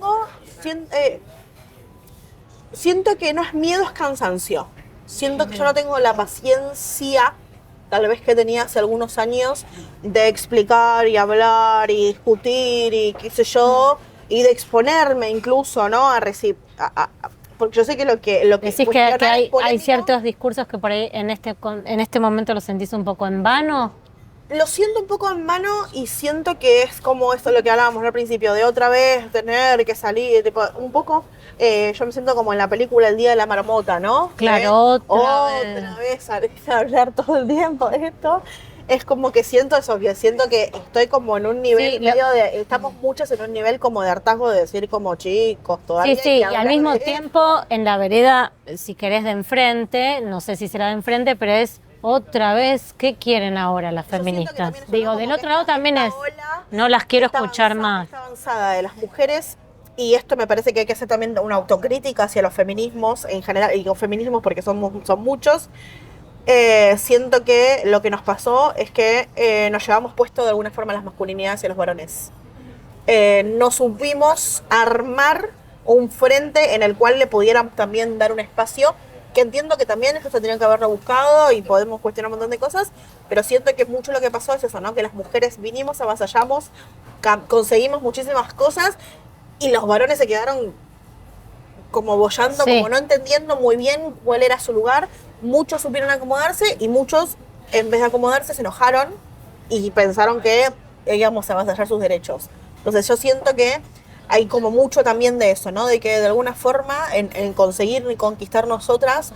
Siento que no es miedo, es cansancio. Siento que yo no tengo la paciencia, tal vez que tenía hace algunos años, de explicar y hablar y discutir y qué sé yo, y de exponerme incluso, ¿no? Porque yo sé que lo que Decís que hay polémico, ciertos discursos que por ahí en este momento los sentís un poco en vano. lo siento un poco en mano y siento que es como esto lo que hablábamos al principio, de otra vez tener que salir, tipo, un poco, yo me siento como en la película El Día de la Marmota, ¿no? Claro, otra vez salir a hablar todo el tiempo de esto. Es como que siento eso, que siento que estoy como en un nivel Sí, medio de, estamos muchos en un nivel como de hartazgo de decir como chicos, todavía Sí, hay sí, que y hablar al mismo de tiempo en la vereda, si querés de enfrente, no sé si será de enfrente, pero es otra vez, ¿qué quieren ahora las Yo siento que feministas? también eso, Digo, ¿no? del Como otro que lado también esta es, ola no las quiero esta escuchar avanzada, más. esta avanzada de las mujeres, y esto me parece que hay que hacer también una autocrítica hacia los feminismos en general, y los feminismos porque son muchos. Siento que lo que nos pasó es que nos llevamos puesto de alguna forma las masculinidades y los varones. No supimos armar un frente en el cual le pudiéramos también dar un espacio, que entiendo que también eso se tenían que haber rebuscado y podemos cuestionar un montón de cosas, pero siento que mucho lo que pasó es eso, ¿no? Que las mujeres vinimos, avasallamos, conseguimos muchísimas cosas y los varones se quedaron como boyando, Sí. como no entendiendo muy bien cuál era su lugar. Muchos supieron acomodarse y muchos, en vez de acomodarse, se enojaron y pensaron que íbamos a avasallar sus derechos. Entonces yo siento que hay como mucho también de eso, ¿no? De que de alguna forma en conseguir y conquistar nosotras,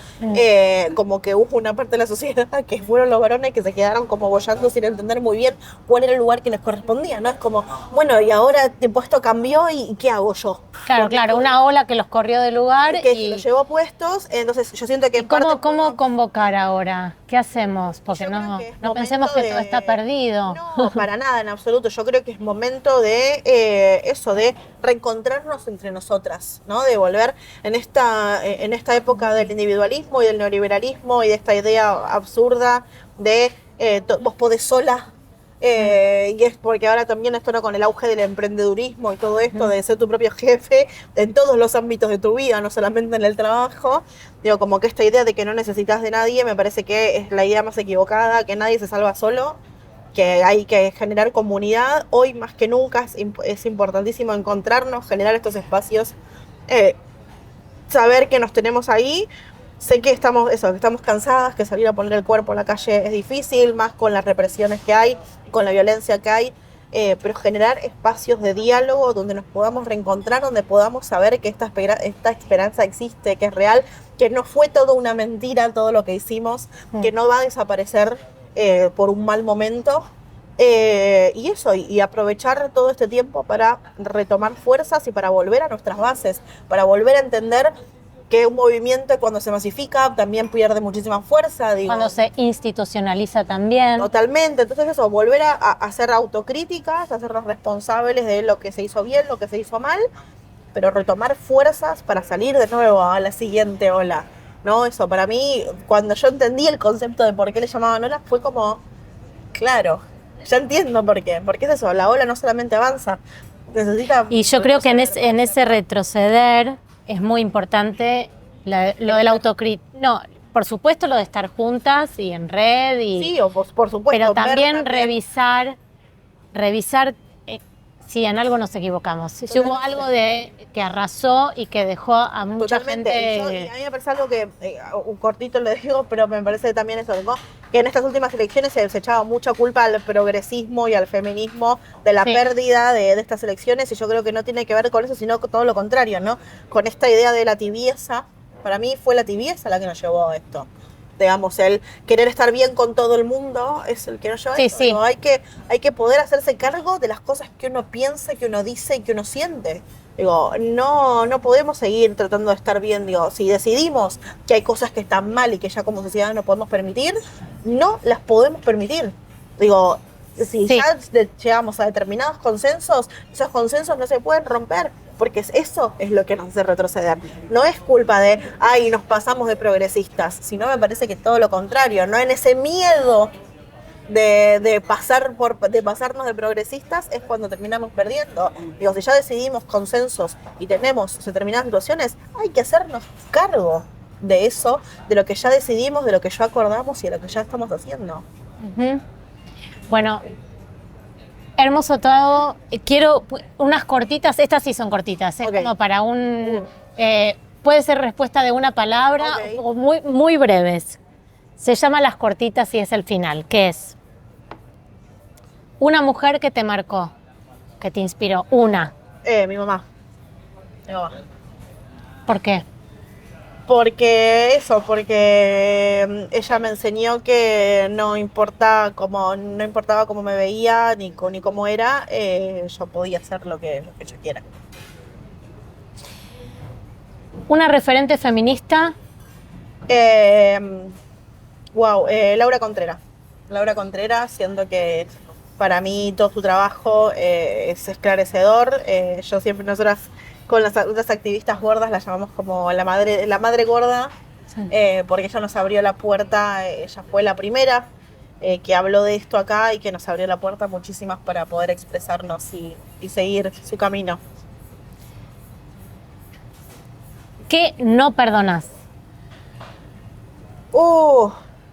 como que hubo una parte de la sociedad que fueron los varones que se quedaron como boyando sin entender muy bien cuál era el lugar que les correspondía, ¿no? Es como, bueno, y ahora tipo esto cambió y ¿qué hago yo? Claro, claro, una ola que los corrió del lugar Que y los llevó puestos, entonces yo siento que en parte ¿cómo convocar ahora? ¿Qué hacemos? Porque yo no, creo que es no pensemos momento que todo de- está perdido. No, para nada, en absoluto. Yo creo que es momento de eso, de reencontrarnos entre nosotras, ¿no? De volver en esta época del individualismo y del neoliberalismo y de esta idea absurda de vos podés sola. Y es porque ahora también esto, ¿no? Con el auge del emprendedurismo y todo esto de ser tu propio jefe en todos los ámbitos de tu vida, no solamente en el trabajo. Digo, como que esta idea de que no necesitas de nadie me parece que es la idea más equivocada, que nadie se salva solo, que hay que generar comunidad. Hoy más que nunca es importantísimo encontrarnos, generar estos espacios, eh, saber que nos tenemos ahí. Sé que que estamos cansadas, que salir a poner el cuerpo en la calle es difícil, más con las represiones que hay, con la violencia que hay, pero generar espacios de diálogo donde nos podamos reencontrar, donde podamos saber que esta esperanza existe, que es real, que no fue todo una mentira todo lo que hicimos, que no va a desaparecer por un mal momento. Y eso, y aprovechar todo este tiempo para retomar fuerzas y para volver a nuestras bases, para volver a entender que un movimiento cuando se masifica también pierde muchísima fuerza. Digo, Cuando se institucionaliza también. totalmente. Entonces eso, volver a hacer autocríticas, a hacernos responsables de lo que se hizo bien, lo que se hizo mal, pero retomar fuerzas para salir de nuevo a la siguiente ola. ¿No? Eso, para mí, cuando yo entendí el concepto de por qué le llamaban ola, fue como, claro, ya entiendo por qué. Porque es eso, la ola no solamente avanza, necesita... Y yo creo que en ese retroceder es muy importante lo del autocrítico. No, por supuesto lo de estar juntas y en red, Sí, o por supuesto. pero ver también revisar si en algo nos equivocamos. Si hubo algo que arrasó y que dejó a mucha Totalmente. gente... Y a mí me parece algo que, un cortito le digo, pero me parece también eso, ¿no? Que en estas últimas elecciones se echaba mucha culpa al progresismo y al feminismo de la Sí. pérdida de estas elecciones, y yo creo que no tiene que ver con eso, sino con todo lo contrario, ¿no? Con esta idea de la tibieza. Para mí fue la tibieza la que nos llevó a esto. Digamos, el querer estar bien con todo el mundo es el que nos lleva a Sí, esto. sí. Digo, hay que poder hacerse cargo de las cosas que uno piensa, que uno dice y que uno siente. Digo, no podemos seguir tratando de estar bien. Digo, si decidimos que hay cosas que están mal y que ya como sociedad no podemos permitir, no las podemos permitir. Digo, si Sí. ya llegamos a determinados consensos, esos consensos no se pueden romper, porque eso es lo que nos hace retroceder. No es culpa de, ay, nos pasamos de progresistas, sino me parece que todo lo contrario, no en ese miedo de pasarnos de progresistas es cuando terminamos perdiendo. Digo, si ya decidimos consensos y tenemos determinadas situaciones, hay que hacernos cargo de eso, de lo que ya decidimos, de lo que ya acordamos y de lo que ya estamos haciendo. Ujú. Bueno, hermoso todo. Quiero unas cortitas, estas sí son cortitas, es Ok. como para un... puede ser respuesta de una palabra Ok. o muy, muy breves. Se llama Las cortitas y es el final, que es una mujer que te marcó, que te inspiró, una. Mi mamá. Mi mamá. ¿Por qué? Porque ella me enseñó que no importaba cómo me veía ni cómo era, yo podía hacer lo que yo quiera. Una referente feminista. Laura Contreras. Laura Contreras, siento que para mí todo su trabajo es esclarecedor. Nosotras con las activistas gordas la llamamos como la madre gorda, porque ella nos abrió la puerta, ella fue la primera que habló de esto acá y que nos abrió la puerta muchísimas para poder expresarnos y seguir su camino. ¿Qué no perdonas?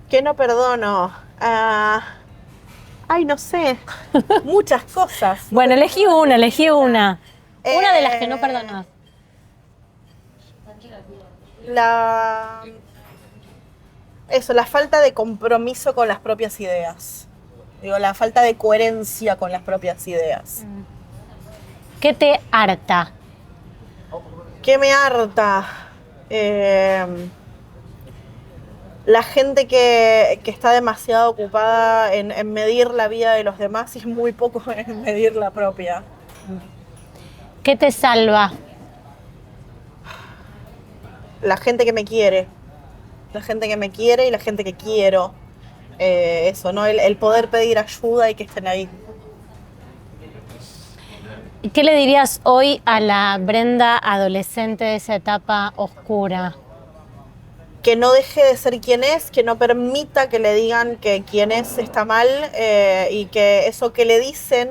Que no perdono. Ay, no sé. Muchas cosas. Bueno, elegí una, elegí una. Una de las que no Eh, perdonas. La falta de compromiso con las propias ideas. Digo, la falta de coherencia con las propias ideas. ¿Qué te harta? ¿Qué me harta? La gente que está demasiado ocupada en medir la vida de los demás y muy poco en medir la propia. ¿Qué te salva? La gente que me quiere. La gente que me quiere y la gente que quiero. Eso, ¿no? El poder pedir ayuda y que estén ahí. ¿Qué le dirías hoy a la Brenda adolescente de esa etapa oscura? Que no deje de ser quien es, que no permita que le digan que quien es está mal y que eso que le dicen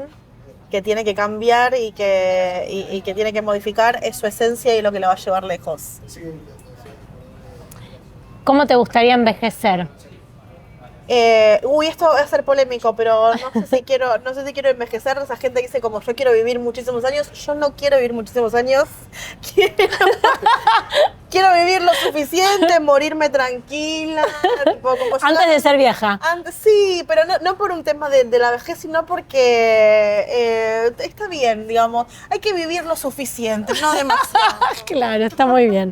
que tiene que cambiar y que tiene que modificar es su esencia y lo que la va a llevar lejos. ¿Cómo te gustaría envejecer? Esto va a ser polémico, pero no sé si quiero envejecer. Esa gente que dice como yo quiero vivir muchísimos años. Yo no quiero vivir muchísimos años. Quiero vivir lo suficiente, morirme tranquila. Tipo, como Antes de ser vieja. Sí, pero no por un tema de la vejez, sino porque está bien, digamos. Hay que vivir lo suficiente, no demasiado. Claro, está muy bien.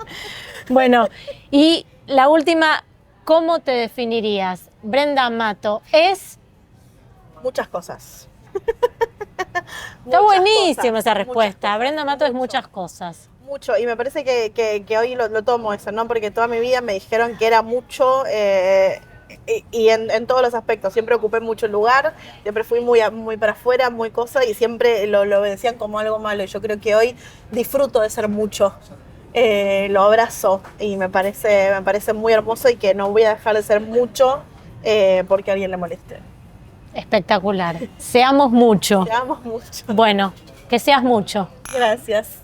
Bueno, y la última, ¿cómo te definirías? Brenda Mato es... Muchas cosas. Está buenísima esa respuesta. Brenda Mato es muchas cosas. Mucho, y me parece que hoy lo tomo eso, ¿no? Porque toda mi vida me dijeron que era mucho y en todos los aspectos. Siempre ocupé mucho lugar, siempre fui muy para afuera, muy cosa, y siempre lo decían como algo malo. Y yo creo que hoy disfruto de ser mucho. Lo abrazo y me parece muy hermoso y que no voy a dejar de ser mucho porque a alguien le moleste. Espectacular. Seamos mucho. Te amo mucho. Bueno, que seas mucho. Gracias.